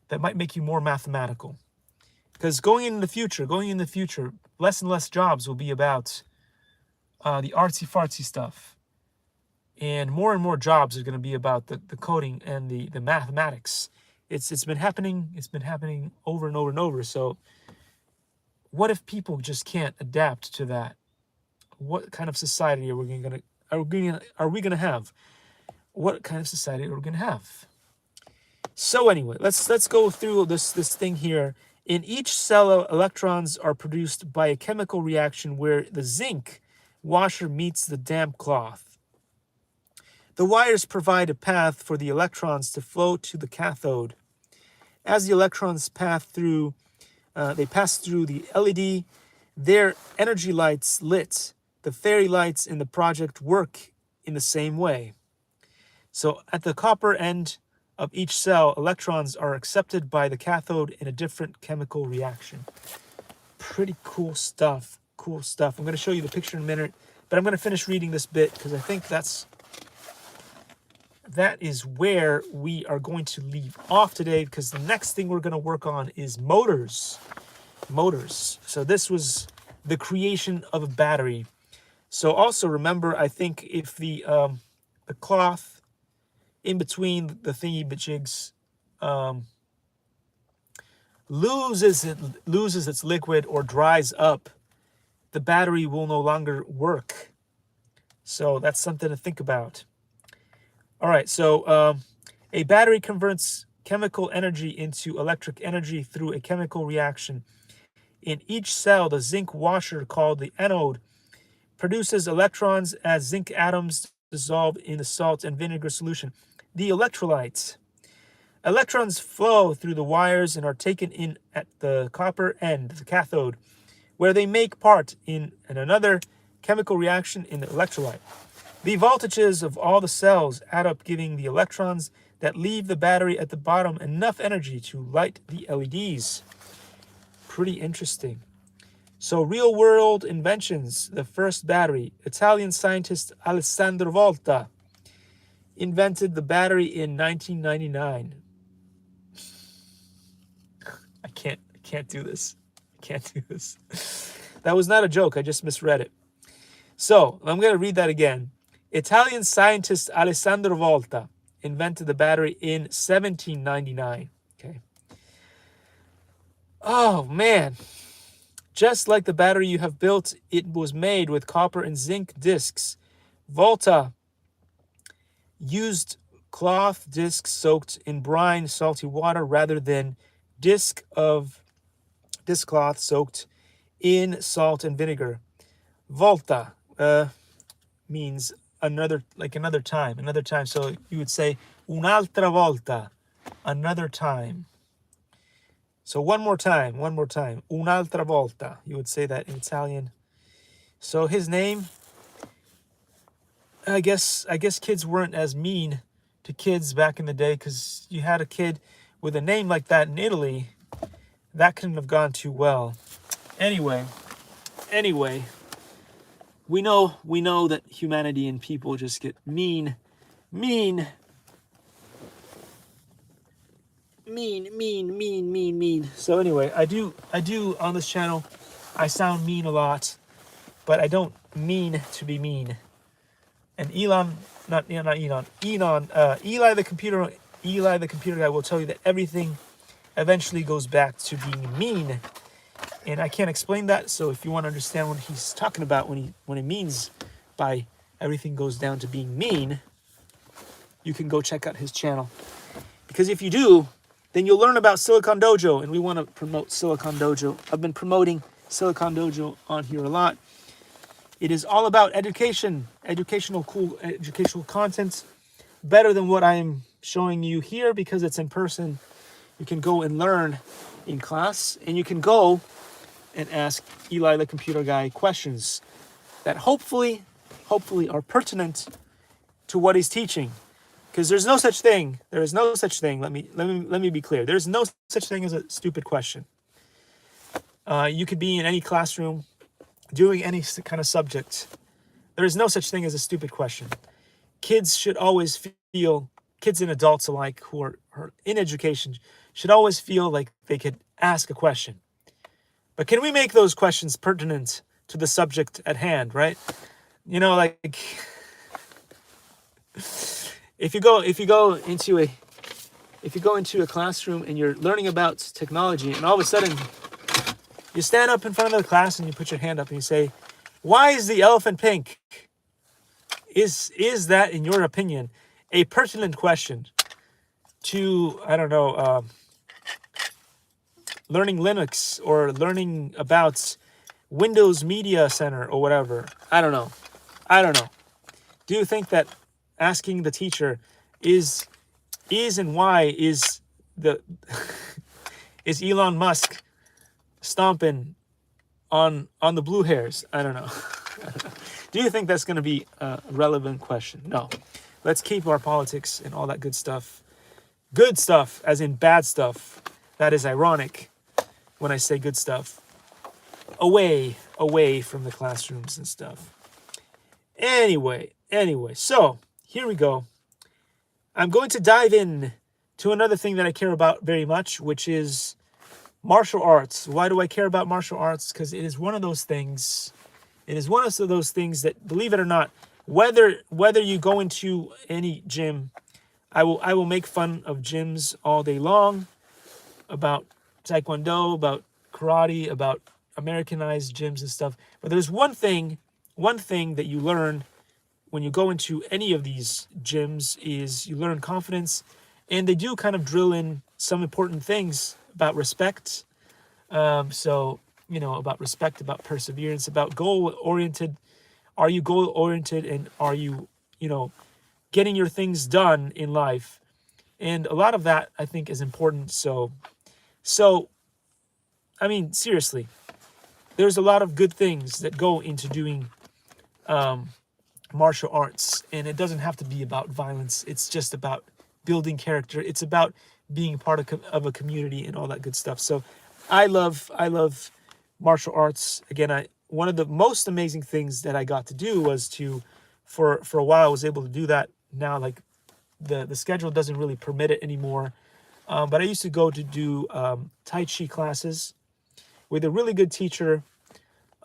that might make you more mathematical? Because going in the future, less and less jobs will be about the artsy-fartsy stuff. And more jobs are going to be about the coding and the mathematics. It's been happening over and over and over. So what if people just can't adapt to that? What kind of society are we going to have? What kind of society are we going to have? So anyway, let's go through this thing here. In each cell, electrons are produced by a chemical reaction where the zinc washer meets the damp cloth. The wires provide a path for the electrons to flow to the cathode. As the electrons pass through the LED, their energy lights lit. The fairy lights in the project work in the same way. So at the copper end of each cell, electrons are accepted by the cathode in a different chemical reaction. Pretty cool stuff. I'm going to show you the picture in a minute, but I'm going to finish reading this bit because I think that is where we are going to leave off today, because the next thing we're going to work on is motors. So this was the creation of a battery. So also remember, I think if the cloth in between the thingy-majigs loses its liquid or dries up, the battery will no longer work. So that's something to think about. All right, so a battery converts chemical energy into electric energy through a chemical reaction. In each cell, the zinc washer, called the anode, produces electrons as zinc atoms dissolve in the salt and vinegar solution. The electrolytes. Electrons flow through the wires and are taken in at the copper end, the cathode, where they make part in another chemical reaction in the electrolyte. The voltages of all the cells add up, giving the electrons that leave the battery at the bottom enough energy to light the LEDs. Pretty interesting. So real-world inventions. The first battery. Italian scientist Alessandro Volta invented the battery in 1999. I can't do this. That was not a joke. I just misread it. So I'm going to read that again. Italian scientist Alessandro Volta invented the battery in 1799. Okay. Oh, man. Just like the battery you have built, it was made with copper and zinc discs. Volta used cloth discs soaked in brine, salty water, rather than disc cloth soaked in salt and vinegar. Volta means another time. So you would say un'altra volta, another time. So one more time, un'altra volta. You would say that in Italian. So his name, I guess kids weren't as mean to kids back in the day, because you had a kid with a name like that in Italy, that couldn't have gone too well. Anyway, we know that humanity and people just get mean. So anyway, I do on this channel, I sound mean a lot, but I don't mean to be mean. And Eli the computer guy will tell you that everything eventually goes back to being mean. And I can't explain that, so if you want to understand what he's talking about when he means by everything goes down to being mean, you can go check out his channel. Because if you do, then you'll learn about Silicon Dojo, and we want to promote Silicon Dojo. I've been promoting Silicon Dojo on here a lot. It is all about education, educational content, better than what I'm showing you here, because it's in person. You can go and learn in class, and you can go and ask Eli the computer guy questions that hopefully are pertinent to what he's teaching. Because there is no such thing. Let me be clear. There's no such thing as a stupid question. You could be in any classroom doing any kind of subject. There is no such thing as a stupid question. Kids should always feel, kids and adults alike who are in education, should always feel like they could ask a question. But can we make those questions pertinent to the subject at hand, right? You know, like if you go into a classroom and you're learning about technology, and all of a sudden you stand up in front of the class and you put your hand up and you say, "Why is the elephant pink?" Is that, in your opinion, a pertinent question to, I don't know, learning Linux or learning about Windows Media Center or whatever? I don't know. Do you think that asking the teacher is and why is is Elon Musk stomping on the blue hairs? I don't know. Do you think that's going to be a relevant question? No. Let's keep our politics and all that good stuff. Good stuff, as in bad stuff. That is ironic when I say good stuff. Away from the classrooms and stuff. Anyway, so here we go. I'm going to dive in to another thing that I care about very much, which is martial arts. Why do I care about martial arts? Because it is one of those things. It is one of those things that, believe it or not, whether you go into any gym, I will make fun of gyms all day long, about Taekwondo, about karate, about Americanized gyms and stuff. But there's one thing that you learn when you go into any of these gyms is you learn confidence, and they do kind of drill in some important things about respect. About respect, about perseverance, about goal-oriented. Are you goal-oriented, and are you, getting your things done in life? And a lot of that, I think, is important. So, I mean, seriously, there's a lot of good things that go into doing martial arts, and it doesn't have to be about violence. It's just about building character. It's about being part of a community and all that good stuff. So I love martial arts. Again, one of the most amazing things that I got to do was for a while I was able to do that. Now, like, the schedule doesn't really permit it anymore. But I used to go to do Tai Chi classes with a really good teacher.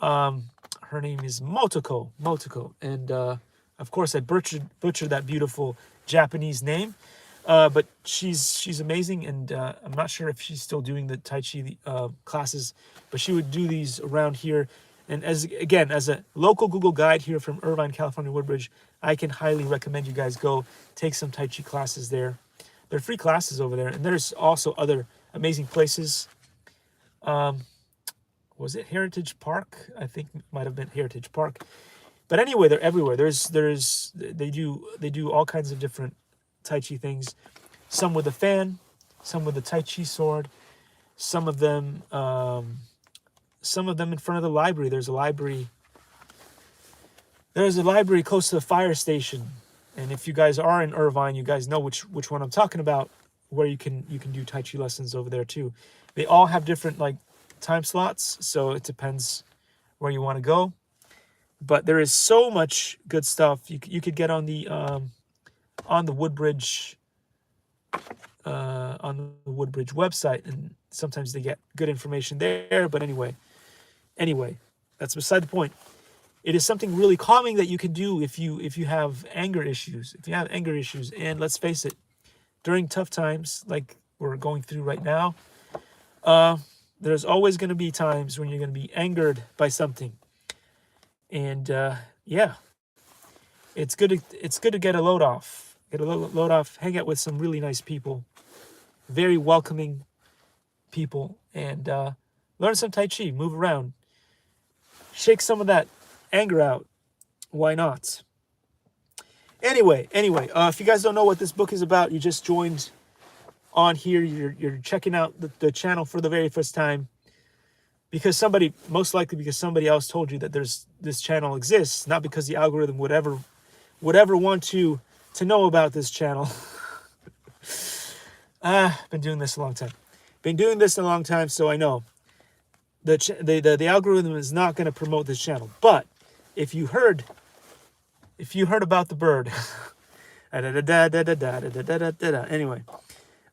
Her name is Motoko. And of course I butchered that beautiful Japanese name. But she's amazing, and I'm not sure if she's still doing the Tai Chi classes, but she would do these around here. And as a local Google guide here from Irvine, California, Woodbridge, I can highly recommend you guys go take some Tai Chi classes there. They're free classes over there, and there's also other amazing places. Was it Heritage Park? I think it might have been Heritage Park. But anyway, they're everywhere. They do all kinds of different Tai Chi things. Some with a fan, some with a Tai Chi sword. Some of them in front of the library. There's a library. There's a library close to the fire station, and if you guys are in Irvine, you guys know which one I'm talking about, where you can do Tai Chi lessons over there too. They all have different like time slots, so it depends where you want to go. But there is so much good stuff. You could get on the Woodbridge website, and sometimes they get good information there. But anyway, that's beside the point. It is something really calming that you can do if you have anger issues. If you have anger issues, and let's face it, during tough times like we're going through right now, there's always going to be times when you're going to be angered by something. And yeah, it's good to get a load off. Hang out with some really nice people, very welcoming people, and learn some Tai Chi, move around, shake some of that anger out. Why not? Anyway, if you guys don't know what this book is about, you just joined on here, you're checking out the channel for the very first time because somebody else told you that this channel exists, not because the algorithm would ever want to know about this channel. Been doing this a long time. So I know the algorithm is not going to promote this channel. But if you heard about the bird, anyway,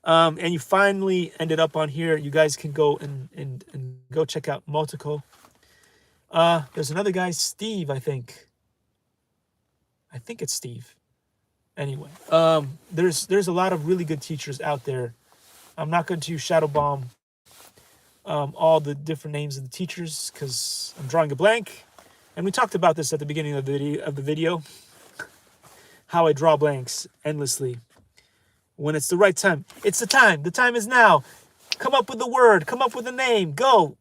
and you finally ended up on here, you guys can go and go check out Multico. There's another guy, Steve, I think it's Steve. Anyway, there's a lot of really good teachers out there. I'm not going to shadow bomb all the different names of the teachers because I'm drawing a blank. And we talked about this at the beginning of the video, how I draw blanks endlessly when it's the right time. It's the time. The time is now. Come up with the word. Come up with a name. Go.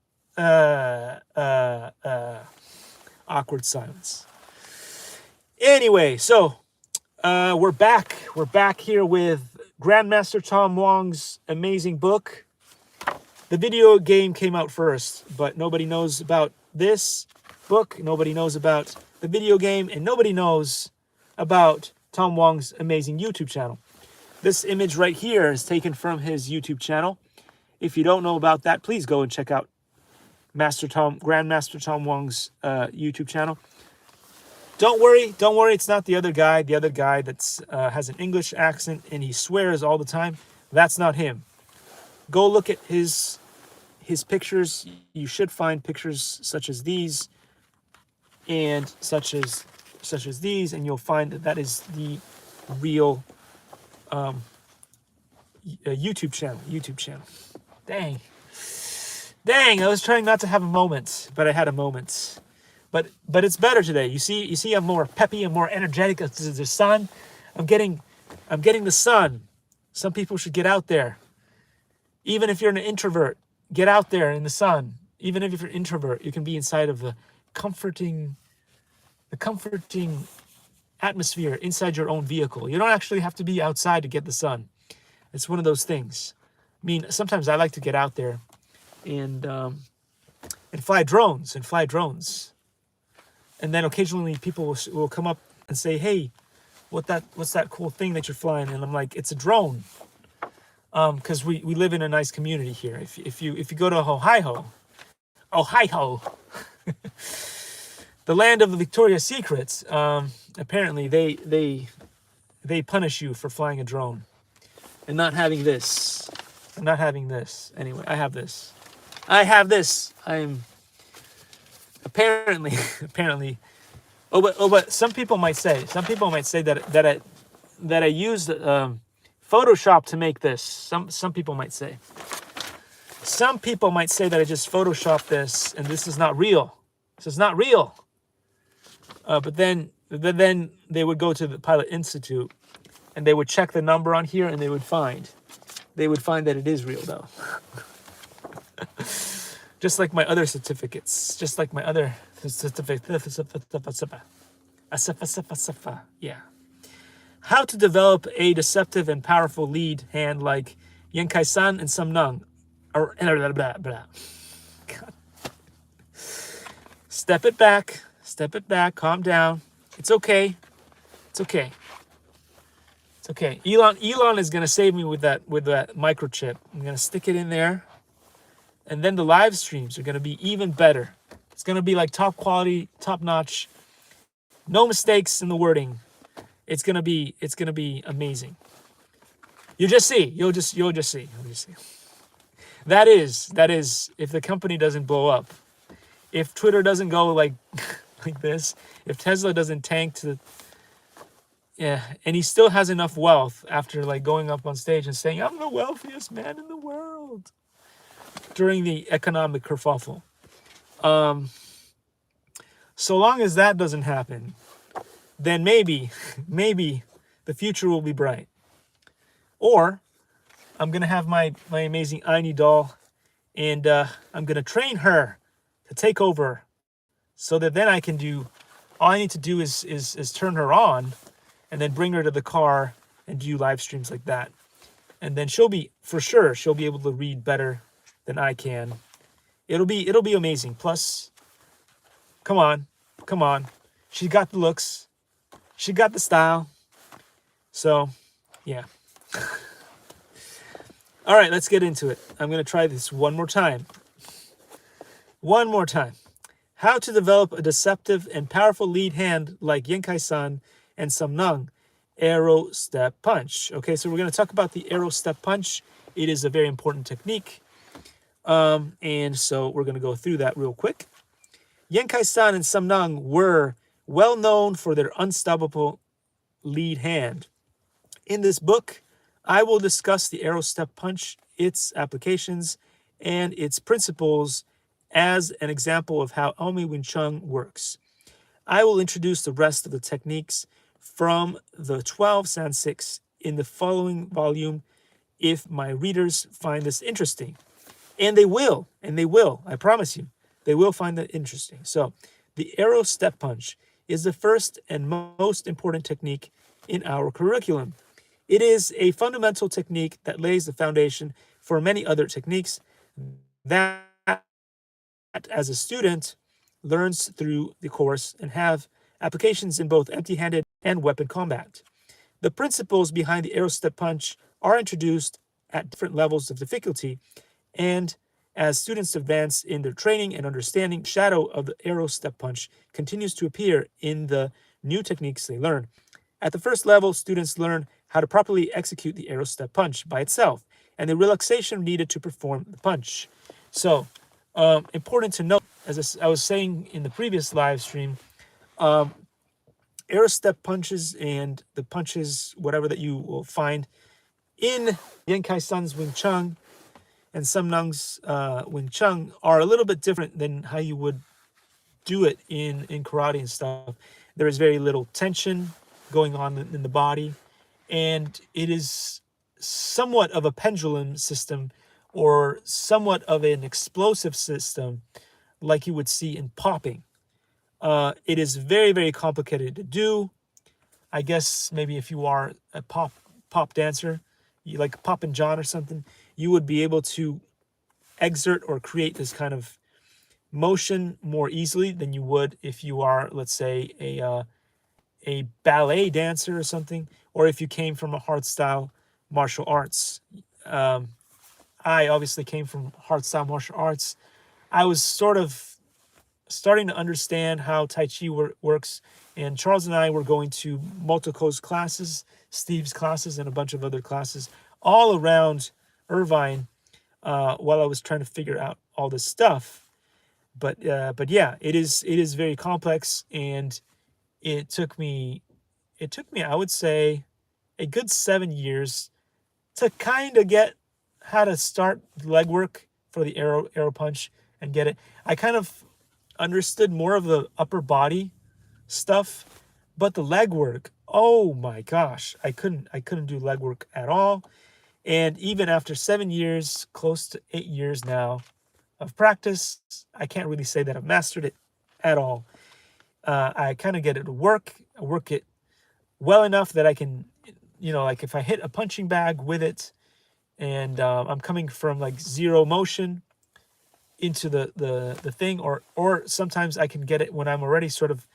Awkward silence. Anyway, so we're back. We're back here with Grandmaster Tom Wong's amazing book. The video game came out first, but nobody knows about this book. Nobody knows about the video game, and nobody knows about Tom Wong's amazing YouTube channel. This image right here is taken from his YouTube channel. If you don't know about that, please go and check out Grandmaster Tom Wong's YouTube channel. Don't worry, it's not the other guy that's has an English accent and he swears all the time. That's not him. Go look at his pictures. You should find pictures such as these and such as these, and you'll find that is the real YouTube channel. Dang, I was trying not to have a moment, but I had a moment. But it's better today. You see I'm more peppy and more energetic. The sun. I'm getting the sun. Some people should get out there. Even if you're an introvert, get out there in the sun. Even if you're an introvert, you can be inside of the comforting atmosphere inside your own vehicle. You don't actually have to be outside to get the sun. It's one of those things. I mean, sometimes I like to get out there and fly drones. And then occasionally people will come up and say, "Hey, what's that cool thing that you're flying?" And I'm like, "It's a drone." Because we live in a nice community here. If you go to Ohio, the land of the Victoria's Secrets, apparently they punish you for flying a drone and not having this. Anyway, I have this. I'm apparently. But some people might say that I used Photoshop to make this. Some people might say. Some people might say that I just Photoshopped this and this is not real. This is not real. But then they would go to the Pilot Institute and they would check the number on here and they would find that it is real though. Just like my other certificates. Asafa. Yeah. How to develop a deceptive and powerful lead hand like Yenkai-san and Samnung. Or blah, blah, blah. God. Step it back, calm down. It's okay. It's okay. It's okay. Elon is gonna save me with that microchip. I'm gonna stick it in there, and then the live streams are gonna be even better. It's gonna be like top quality, top notch, no mistakes in the wording. It's gonna be amazing. You just see. You'll just see. That is if the company doesn't blow up, if Twitter doesn't go like like this, if Tesla doesn't tank to, yeah, and he still has enough wealth after like going up on stage and saying, "I'm the wealthiest man in the world," during the economic kerfuffle. So long as that doesn't happen, then maybe the future will be bright. Or I'm gonna have my amazing Aini doll, and I'm gonna train her to take over, so that then I can do. All I need to do is turn her on, and then bring her to the car and do live streams like that, and then she'll be able to read better than I can. It'll be amazing. Plus, come on, she got the looks, she got the style. So, yeah. All right, let's get into it. I'm going to try this one more time. How to develop a deceptive and powerful lead hand like Yenkai-san and Samnung. Arrow step punch. Okay, so we're going to talk about the arrow step punch. It is a very important technique. And so we're going to go through that real quick. Yenkai-san and Samnung were well known for their unstoppable lead hand. In this book, I will discuss the arrow step punch, its applications, and its principles as an example of how Aomi Wing Chun works. I will introduce the rest of the techniques from the 12 Sansiks in the following volume if my readers find this interesting. And they will, I promise you, they will find that interesting. So, the arrow step punch is the first and most important technique in our curriculum. It is a fundamental technique that lays the foundation for many other techniques that, as a student, learns through the course and have applications in both empty-handed and weapon combat. The principles behind the arrow step punch are introduced at different levels of difficulty, and as students advance in their training and understanding, the shadow of the arrow step punch continues to appear in the new techniques they learn. At the first level, students learn how to properly execute the arrow step punch by itself and the relaxation needed to perform the punch. So, important to note, as I was saying in the previous live stream, arrow step punches and the punches, whatever that you will find in Yenkai-san's Wing Chun and Samnung's Wing Chun are a little bit different than how you would do it in karate and stuff. There is very little tension going on in the body, and it is somewhat of a pendulum system or somewhat of an explosive system like you would see in popping. It is very, very complicated to do. I guess maybe if you are a pop dancer, you like Pop and John or something, you would be able to exert or create this kind of motion more easily than you would if you are, let's say, a ballet dancer or something, or if you came from a hard style martial arts. I obviously came from hard style martial arts. I was sort of starting to understand how Tai Chi works, and Charles and I were going to Multico's classes, Steve's classes, and a bunch of other classes all around Irvine while I was trying to figure out all this stuff. But yeah, it is very complex, and it took me I would say a good 7 years to kind of get how to start leg work for the arrow punch and get it. I kind of understood more of the upper body stuff, but the leg work, oh my gosh, I couldn't do leg work at all. And even after 7 years, close to 8 years now of practice, I can't really say that I've mastered it at all. I kind of get it to work. I work it well enough that I can, like if I hit a punching bag with it, and I'm coming from like zero motion into the thing, or sometimes I can get it when I'm already sort of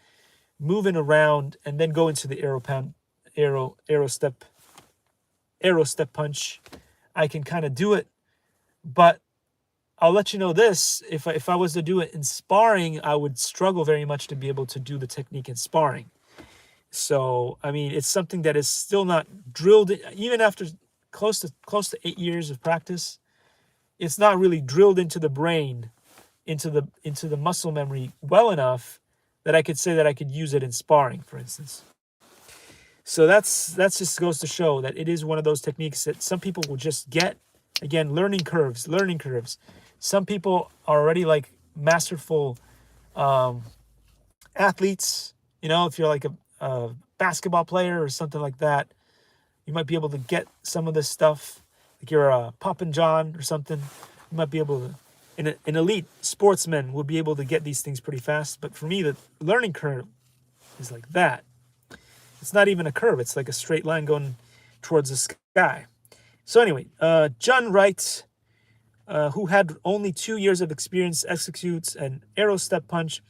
moving around and then go into the arrow step punch. I can kind of do it, but I'll let you know this: if I was to do it in sparring, I would struggle very much to be able to do the technique in sparring. So I mean, it's something that is still not drilled in, even after close to 8 years of practice. It's not really drilled into the brain, into the muscle memory well enough that I could say that I could use it in sparring, for instance. So that's just goes to show that it is one of those techniques that some people will just get. Again, learning curves. Some people are already like masterful athletes. If you're like a basketball player or something like that, you might be able to get some of this stuff. Like you're a Poppin' John or something, you might be able to. An elite sportsman will be able to get these things pretty fast. But for me, the learning curve is like that. It's not even a curve. It's like a straight line going towards the sky. So anyway, Jun Wright, who had only 2 years of experience, executes an arrow step punch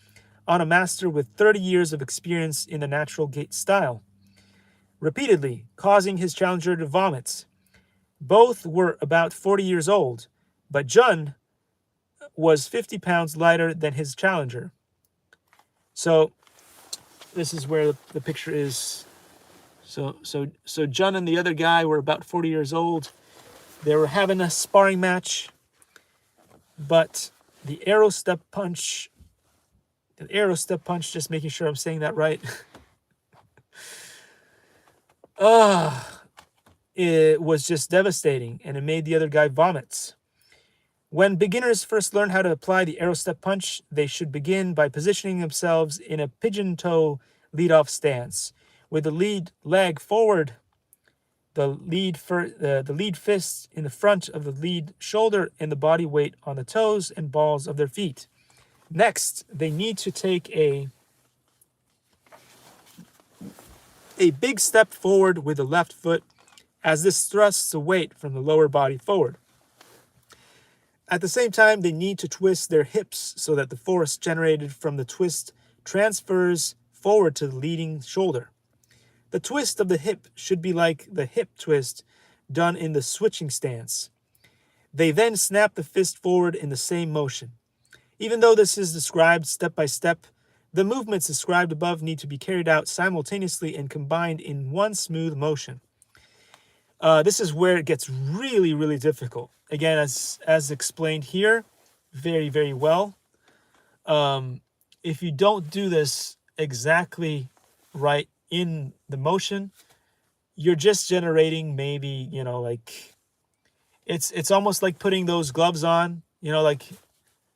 on a master with 30 years of experience in the natural gate style, repeatedly causing his challenger to vomit. Both were about 40 years old, but Jun was 50 pounds lighter than his challenger. So this is where the picture is. So Jun and the other guy were about 40 years old. They were having a sparring match, but the arrow step punch, just making sure I'm saying that right. It was just devastating, and it made the other guy vomit. When beginners first learn how to apply the arrow step punch, they should begin by positioning themselves in a pigeon toe lead-off stance, with the lead leg forward, the lead fist in the front of the lead shoulder, and the body weight on the toes and balls of their feet. Next, they need to take a big step forward with the left foot, as this thrusts the weight from the lower body forward. At the same time, they need to twist their hips so that the force generated from the twist transfers forward to the leading shoulder. The twist of the hip should be like the hip twist done in the switching stance. They then snap the fist forward in the same motion. Even though this is described step by step, the movements described above need to be carried out simultaneously and combined in one smooth motion. This is where it gets really, really difficult. Again, as explained here, very, very well. If you don't do this exactly right in the motion, you're just generating maybe, like it's almost like putting those gloves on, like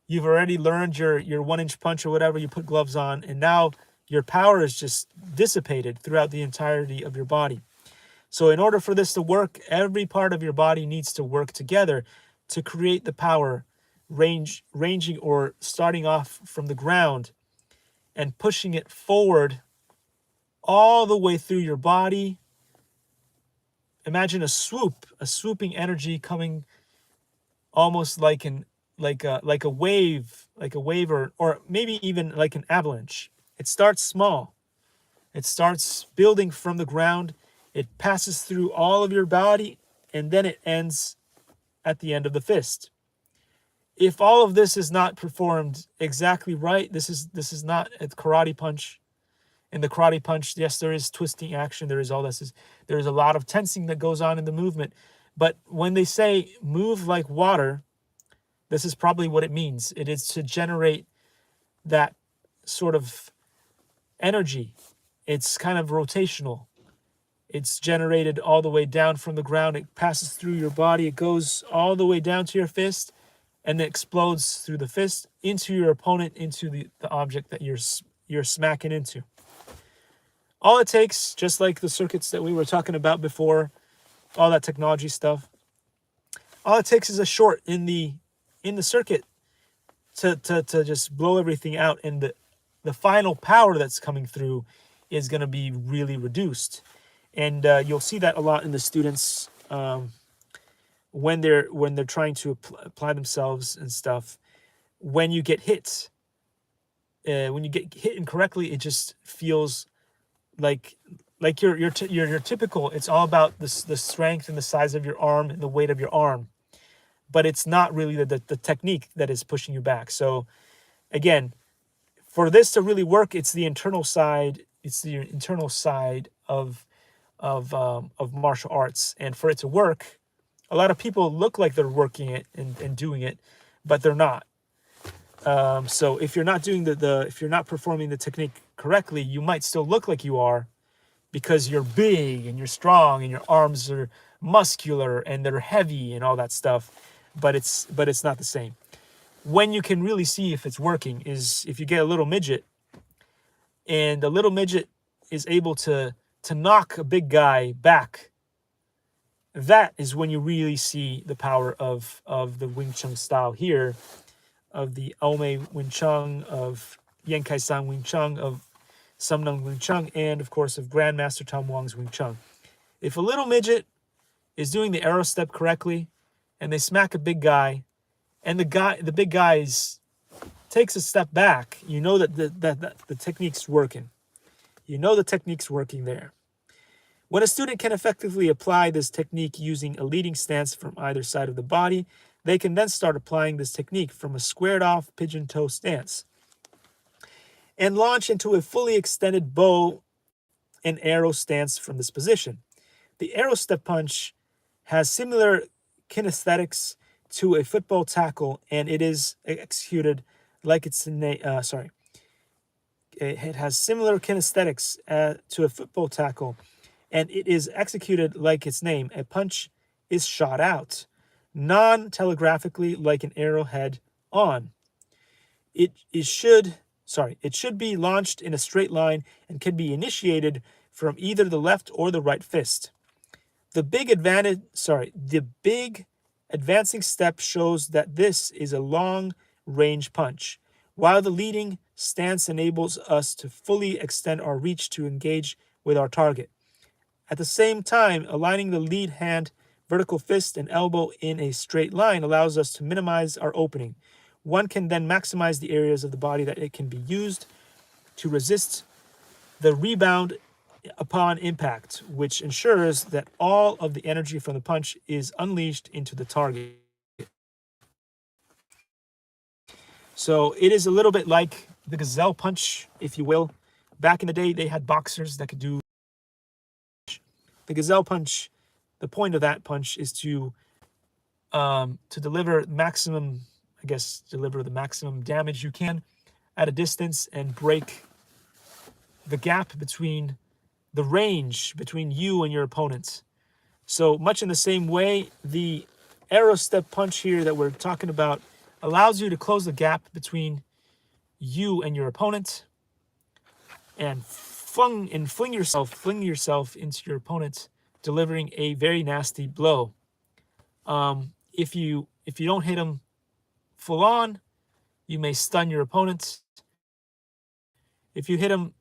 you've already learned your 1-inch punch or whatever, you put gloves on, and now your power is just dissipated throughout the entirety of your body. So in order for this to work, every part of your body needs to work together to create the power, ranging or starting off from the ground and pushing it forward all the way through your body. Imagine a swooping energy coming almost like a wave, or maybe even like an avalanche. It starts small. It starts building from the ground. It passes through all of your body, and then it ends at the end of the fist. If all of this is not performed exactly right, this is not a karate punch. In the karate punch, yes, there is twisting action. There is all this. There is a lot of tensing that goes on in the movement. But when they say move like water, this is probably what it means. It is to generate that sort of energy. It's kind of rotational. It's generated all the way down from the ground. It passes through your body. It goes all the way down to your fist, and it explodes through the fist into your opponent, into the object that you're smacking into. All it takes, just like the circuits that we were talking about before, all that technology stuff, all it takes is a short in the circuit to just blow everything out, and the final power that's coming through is going to be really reduced. And you'll see that a lot in the students when they're trying to apply themselves and stuff. When you get hit, when you get hit incorrectly, it just feels like your typical. It's all about the strength and the size of your arm and the weight of your arm, but it's not really the technique that is pushing you back. So again, for this to really work, it's the internal side. It's the internal side of martial arts, and for it to work, a lot of people look like they're working it and doing it, but they're not. So if you're not doing if you're not performing the technique correctly, you might still look like you are, because you're big and you're strong and your arms are muscular and they're heavy and all that stuff, but it's not the same. When you can really see if it's working is if you get a little midget, and the little midget is able to knock a big guy back. That is when you really see the power of the Wing Chun style here, of the Aomei Wing Chun, of Yan Kai San Wing Chun, of Sum Nung Wing Chun, and of course of Grandmaster Tom Wong's Wing Chun. If a little midget is doing the arrow step correctly, and they smack a big guy, and the big guy takes a step back, you know that the technique's working. You know the technique's working there. When a student can effectively apply this technique using a leading stance from either side of the body, they can then start applying this technique from a squared-off pigeon toe stance and launch into a fully extended bow and arrow stance from this position. The arrow step punch has similar kinesthetics to a football tackle, and it is executed like it's it has similar kinesthetics to a football tackle, and it is executed like its name. A punch is shot out, non-telegraphically, like an arrow head on. It should be launched in a straight line and can be initiated from either the left or the right fist. The big advancing step shows that this is a long-range punch, while the leading stance enables us to fully extend our reach to engage with our target. At the same time, aligning the lead hand, vertical fist, and elbow in a straight line allows us to minimize our opening. One can then maximize the areas of the body that it can be used to resist the rebound upon impact, which ensures that all of the energy from the punch is unleashed into the target. So it is a little bit like the gazelle punch, if you will. Back in the day, they had boxers that could do the gazelle punch. The point of that punch is to deliver the maximum damage you can at a distance and break the gap between the range between you and your opponent. So much in the same way, the arrow step punch here that we're talking about allows you to close the gap between you and your opponent and fling yourself into your opponent, delivering a very nasty blow. If you don't hit him full on, you may stun your opponent. If you hit him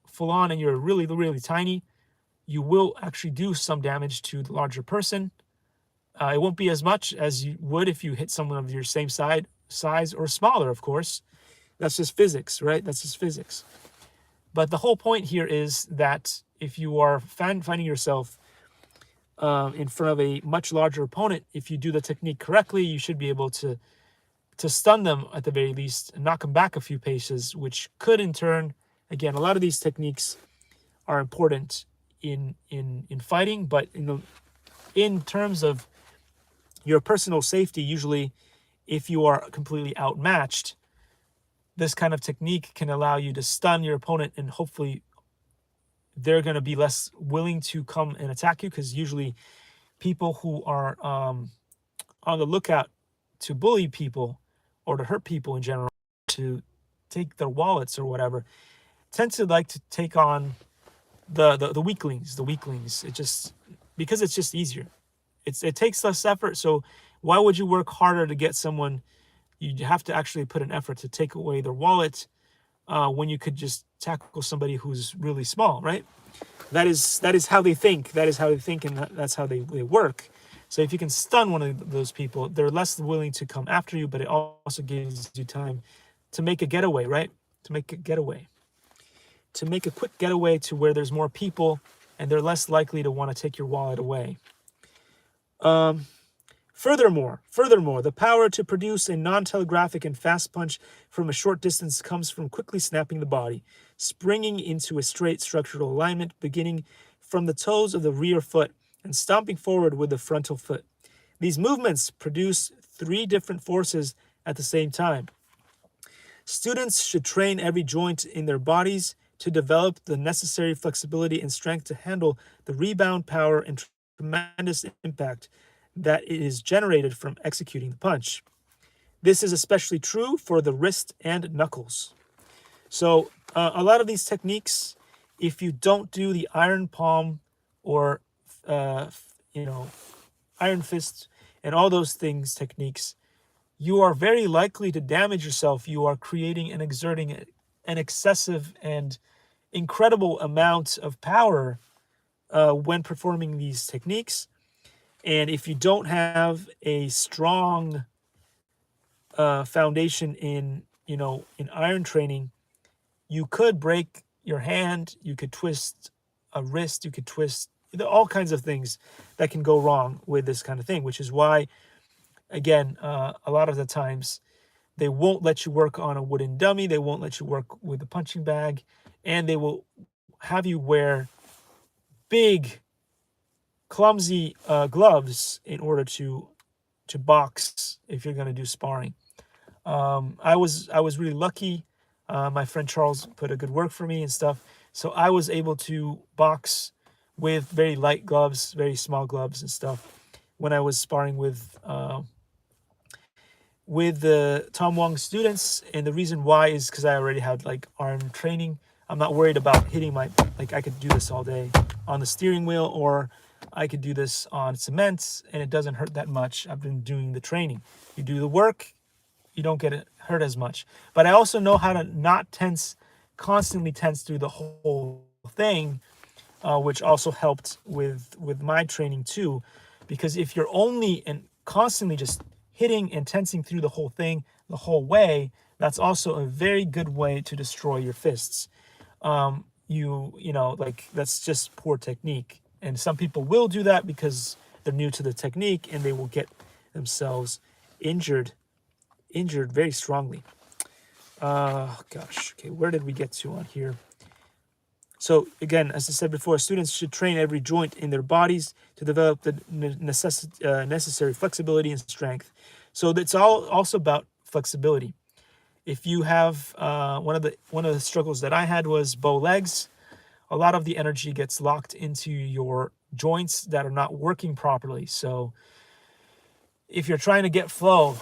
full on and you're really, really tiny, you will actually do some damage to the larger person. It won't be as much as you would if you hit someone of your same size or smaller, of course. That's just physics, right? That's just physics. But the whole point here is that if you are finding yourself in front of a much larger opponent, if you do the technique correctly, you should be able to stun them at the very least and knock them back a few paces, which could in turn, again, a lot of these techniques are important in fighting, but in terms of your personal safety, usually if you are completely outmatched, this kind of technique can allow you to stun your opponent, and hopefully they're going to be less willing to come and attack you, because usually people who are on the lookout to bully people or to hurt people in general, to take their wallets or whatever, tend to like to take on the weaklings. It just, because it's just easier. It takes less effort. So why would you work harder to get someone? You have to actually put an effort to take away their wallet, when you could just tackle somebody who's really small, right? That is how they think. That is how they think, and that's how they work. So if you can stun one of those people, they're less willing to come after you, but it also gives you time to make a getaway, right? To make a getaway. To make a quick getaway to where there's more people, and they're less likely to want to take your wallet away. Furthermore, the power to produce a non-telegraphic and fast punch from a short distance comes from quickly snapping the body, springing into a straight structural alignment, beginning from the toes of the rear foot and stomping forward with the frontal foot. These movements produce 3 different forces at the same time. Students should train every joint in their bodies to develop the necessary flexibility and strength to handle the rebound power and tremendous impact that is generated from executing the punch. This is especially true for the wrist and knuckles. So a lot of these techniques, if you don't do the iron palm or iron fist and all those things techniques, you are very likely to damage yourself. You are creating and exerting an excessive and incredible amount of power when performing these techniques. And if you don't have a strong foundation in iron training, you could break your hand, you could twist a wrist, you could twist all kinds of things that can go wrong with this kind of thing, which is why, again, a lot of the times they won't let you work on a wooden dummy, they won't let you work with a punching bag, and they will have you wear big clumsy gloves in order to box if you're going to do sparring. I was really lucky. My friend Charles put a good work for me and stuff, so I was able to box with very light gloves, very small gloves and stuff when I was sparring with the Tom Wong students. And the reason why is because I already had like arm training. I'm not worried about hitting I could do this all day on the steering wheel, or I could do this on cement, and it doesn't hurt that much. I've been doing the training. You do the work, you don't get it hurt as much. But I also know how to not constantly tense through the whole thing, which also helped with my training too. Because if you're only and constantly just hitting and tensing through the whole thing the whole way, that's also a very good way to destroy your fists. That's just poor technique. And some people will do that because they're new to the technique, and they will get themselves injured very strongly. Okay, where did we get to on here? So again, as I said before, students should train every joint in their bodies to develop the necessary flexibility and strength. So it's also about flexibility. If you have one of the struggles that I had was bow legs, a lot of the energy gets locked into your joints that are not working properly. So if you're trying to get flow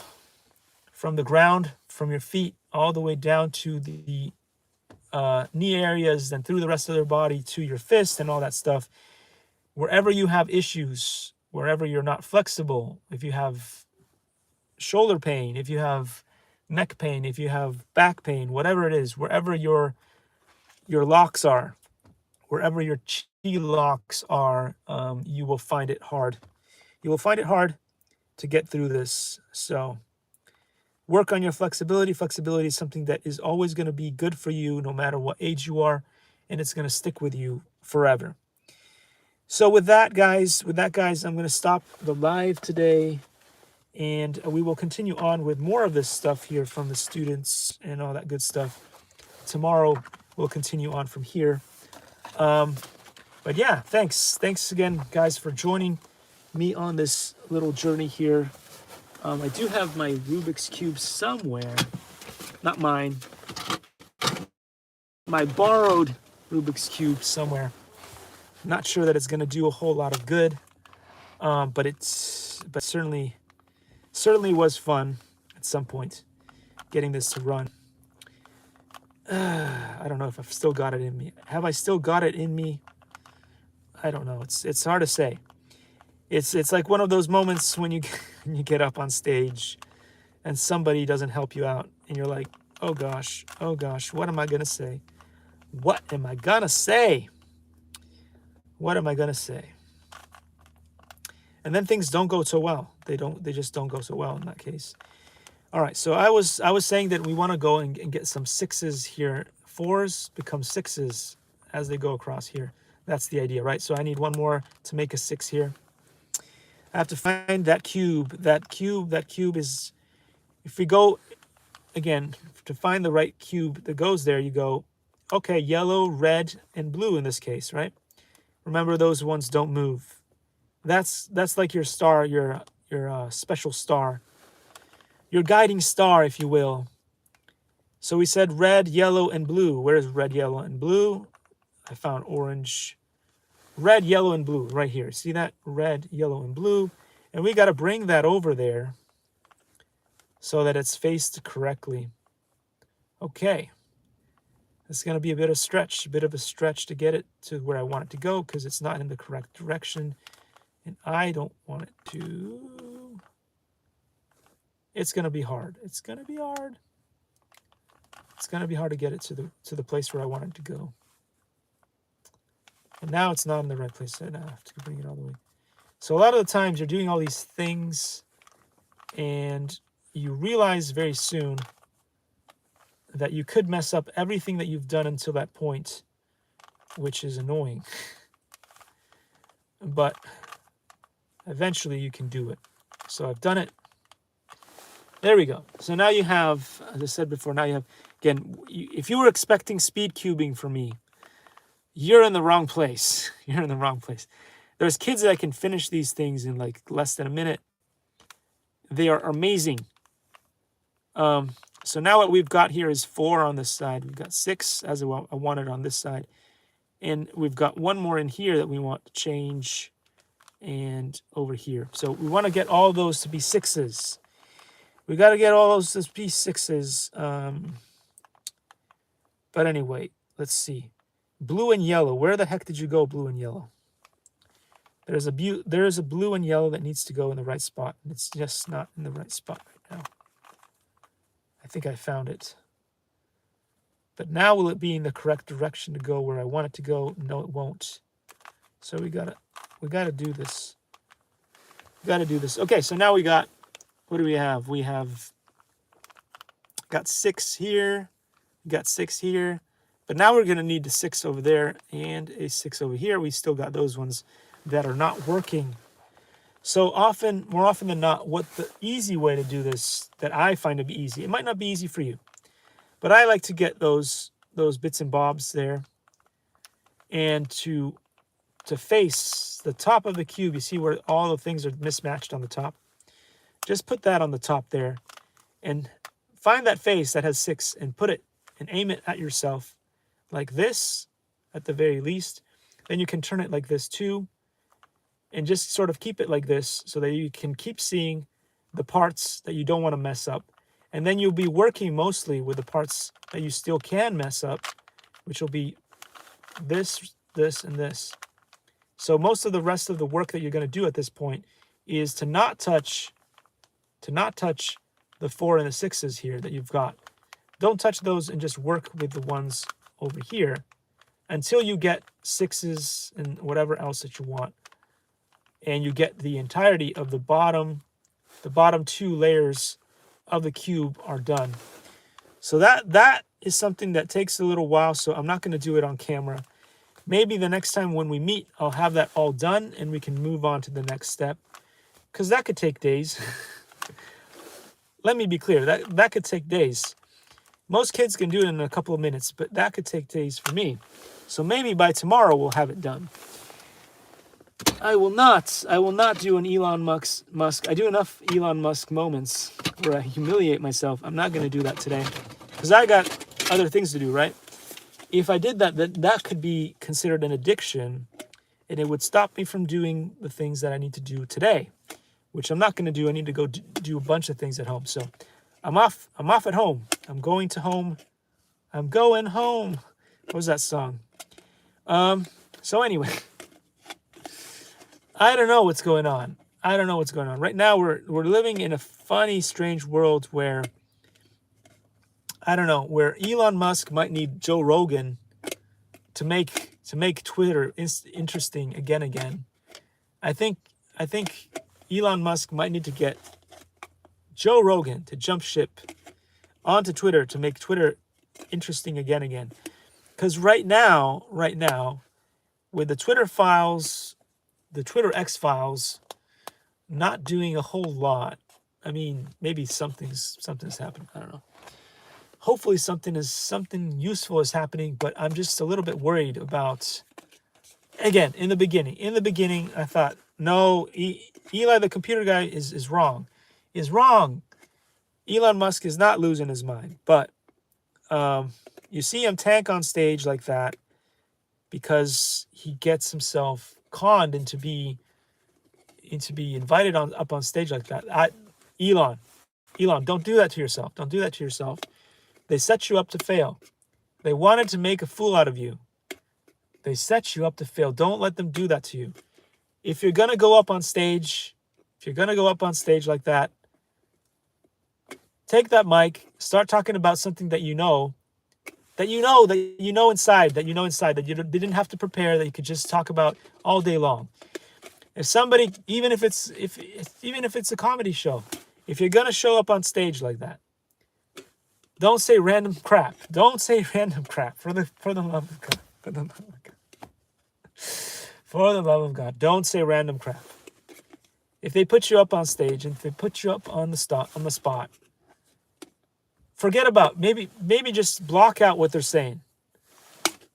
from the ground, from your feet, all the way down to the knee areas, then through the rest of their body to your fist and all that stuff, wherever you have issues, wherever you're not flexible, if you have shoulder pain, if you have neck pain, if you have back pain, whatever it is, wherever your locks are, wherever your chi locks are, you will find it hard. You will find it hard to get through this. So work on your flexibility. Flexibility is something that is always going to be good for you no matter what age you are, and it's going to stick with you forever. So with that, guys, I'm going to stop the live today, and we will continue on with more of this stuff here from the students and all that good stuff. Tomorrow, we'll continue on from here. But yeah, thanks again, guys, for joining me on this little journey here. I do have my Rubik's Cube somewhere, not mine, my borrowed Rubik's Cube somewhere. I'm not sure that it's going to do a whole lot of good, but certainly was fun at some point getting this to run. I don't know if I've still got it in me. Have I still got it in me? I don't know. It's hard to say. It's like one of those moments when you get up on stage and somebody doesn't help you out, and you're like, Oh gosh. Oh gosh. What am I gonna say? What am I gonna say? What am I gonna say? And then things don't go so well. They just don't go so well in that case. All right, so I was saying that we want to go and get some sixes here. Fours become sixes as they go across here. That's the idea, right? So I need one more to make a 6 here. I have to find that cube. That cube is, if we go, again, to find the right cube that goes there, you go, okay, yellow, red, and blue in this case, right? Remember, those ones don't move. That's like your star, your special star. Your guiding star, if you will. So we said red, yellow, and blue. Where's red, yellow, and blue? I found orange. Red, yellow, and blue right here. See that? Red, yellow, and blue. And we got to bring that over there so that it's faced correctly. Okay. It's going to be a bit of a stretch to get it to where I want it to go because it's not in the correct direction. And I don't want it to. It's going to be hard. It's going to be hard. It's going to be hard to get it to the place where I want it to go. And now it's not in the right place. I have to bring it all the way. So a lot of the times you're doing all these things and you realize very soon that you could mess up everything that you've done until that point, which is annoying. But eventually you can do it. So I've done it. There we go. So now you have, as I said before, now you have, again, if you were expecting speed cubing from me, you're in the wrong place. You're in the wrong place. There's kids that can finish these things in like less than a minute. They are amazing. So now what we've got here is 4 on this side. We've got 6 as I wanted on this side. And we've got one more in here that we want to change and over here. So we want to get all those to be 6s. We got to get all those to be 6s. But anyway, let's see. Blue and yellow. Where the heck did you go, blue and yellow? There's a blue and yellow that needs to go in the right spot. And it's just not in the right spot right now. I think I found it. But now will it be in the correct direction to go where I want it to go? No, it won't. So we gotta do this. We gotta do this. Okay, so now we got, what do we have? We have got 6 here. We got 6 here. But now we're gonna need a 6 over there and a 6 over here. We still got those ones that are not working. So more often than not, what the easy way to do this that I find to be easy, it might not be easy for you, but I like to get those bits and bobs there and to face the top of the cube. You see where all the things are mismatched on the top? Just put that on the top there and find that face that has 6 and put it and aim it at yourself like this at the very least. Then you can turn it like this too. And just sort of keep it like this so that you can keep seeing the parts that you don't want to mess up. And then you'll be working mostly with the parts that you still can mess up, which will be this, this, and this. So most of the rest of the work that you're going to do at this point is to not touch the 4 and the 6s here that you've got. Don't touch those and just work with the ones over here until you get 6s and whatever else that you want. And you get the entirety of the bottom 2 layers of the cube are done. So that is something that takes a little while, so I'm not going to do it on camera. Maybe the next time when we meet, I'll have that all done and we can move on to the next step, because that could take days. Let me be clear, that could take days. Most kids can do it in a couple of minutes, but that could take days for me. So maybe by tomorrow we'll have it done. I will not do an Elon Musk. I do enough Elon Musk moments where I humiliate myself. I'm not going to do that today because I got other things to do, right? If I did that could be considered an addiction, and it would stop me from doing the things that I need to do today, which I'm not going to do. I need to go do a bunch of things at home. So I'm off at home. I'm going to home. I'm going home. What was that song? So anyway, I don't know what's going on. Right now we're living in a funny, strange world where I don't know, where Elon Musk might need Joe Rogan to make Twitter interesting again. I think Elon Musk might need to get Joe Rogan to jump ship onto Twitter to make Twitter interesting again. Because right now, with the Twitter files, the Twitter X files, not doing a whole lot. I mean, maybe something's happened. I don't know. Hopefully something useful is happening, but I'm just a little bit worried about. Again, in the beginning, I thought, no, Eli, the computer guy, is wrong. Is wrong. Elon Musk is not losing his mind. But you see him tank on stage like that because he gets himself conned into be invited up on stage like that. Elon, don't do that to yourself. Don't do that to yourself. They set you up to fail. They wanted to make a fool out of you. They set you up to fail. Don't let them do that to you. If you're going to go up on stage, like that, take that mic, start talking about something that you know inside, that you didn't have to prepare, that you could just talk about all day long. If somebody, even if it's a comedy show, if you're going to show up on stage like that, don't say random crap. Don't say random crap, for the love of God. For the love of God. For the love of God, don't say random crap. If they put you up on stage and if they put you up on the spot, forget about, maybe just block out what they're saying.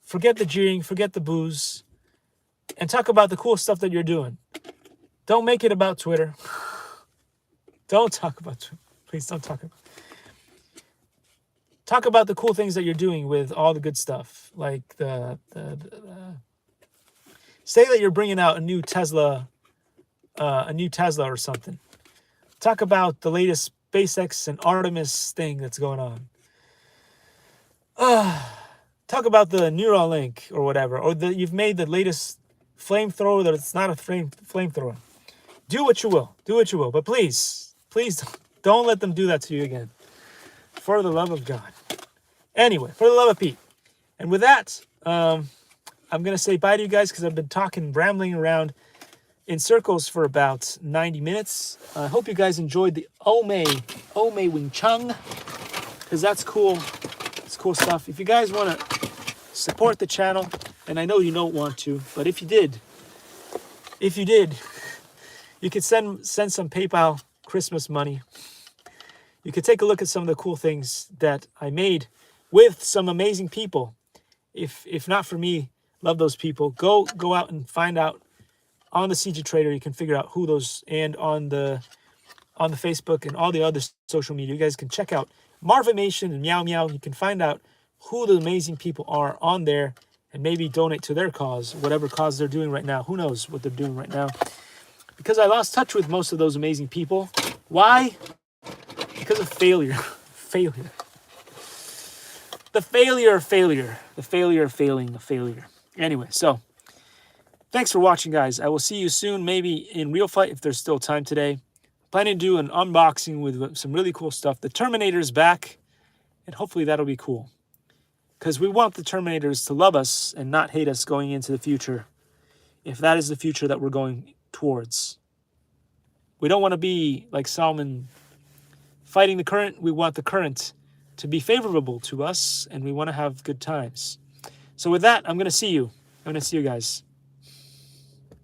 Forget the jeering, forget the boos, and talk about the cool stuff that you're doing. Don't make it about Twitter. Don't talk about Twitter. Please don't talk about it. Talk about the cool things that you're doing with all the good stuff, like say that you're bringing out a new Tesla or something. Talk about the latest SpaceX and Artemis thing that's going on. Talk about the Neuralink or whatever, or you've made the latest flamethrower that it's not a flamethrower. Do what you will, but please don't let them do that to you again. For the love of God. Anyway, for the love of Pete. And with that, I'm going to say bye to you guys because I've been rambling around in circles for about 90 minutes. I hope you guys enjoyed the Ome Wing Chun, because that's cool. It's cool stuff. If you guys want to support the channel, and I know you don't want to, but if you did, you could send some PayPal Christmas money. You could take a look at some of the cool things that I made with some amazing people. If not for me, love those people. Go out and find out on the CG Trader. You can figure out who those, and on the Facebook and all the other social media. You guys can check out Marvimation and Meow Meow. You can find out who the amazing people are on there and maybe donate to their cause, whatever cause they're doing right now. Who knows what they're doing right now? Because I lost touch with most of those amazing people. Why? Because of failure. The failure of failure. Anyway, so thanks for watching, guys. I will see you soon, maybe in Real Fight if there's still time today. Planning to do an unboxing with some really cool stuff. The Terminator's back, and hopefully that'll be cool. Because we want the Terminators to love us and not hate us going into the future, if that is the future that we're going towards. We don't want to be like Solomon fighting the current. We want the current to be favorable to us, and we want to have good times. So with that, I'm going to see you. I'm going to see you guys.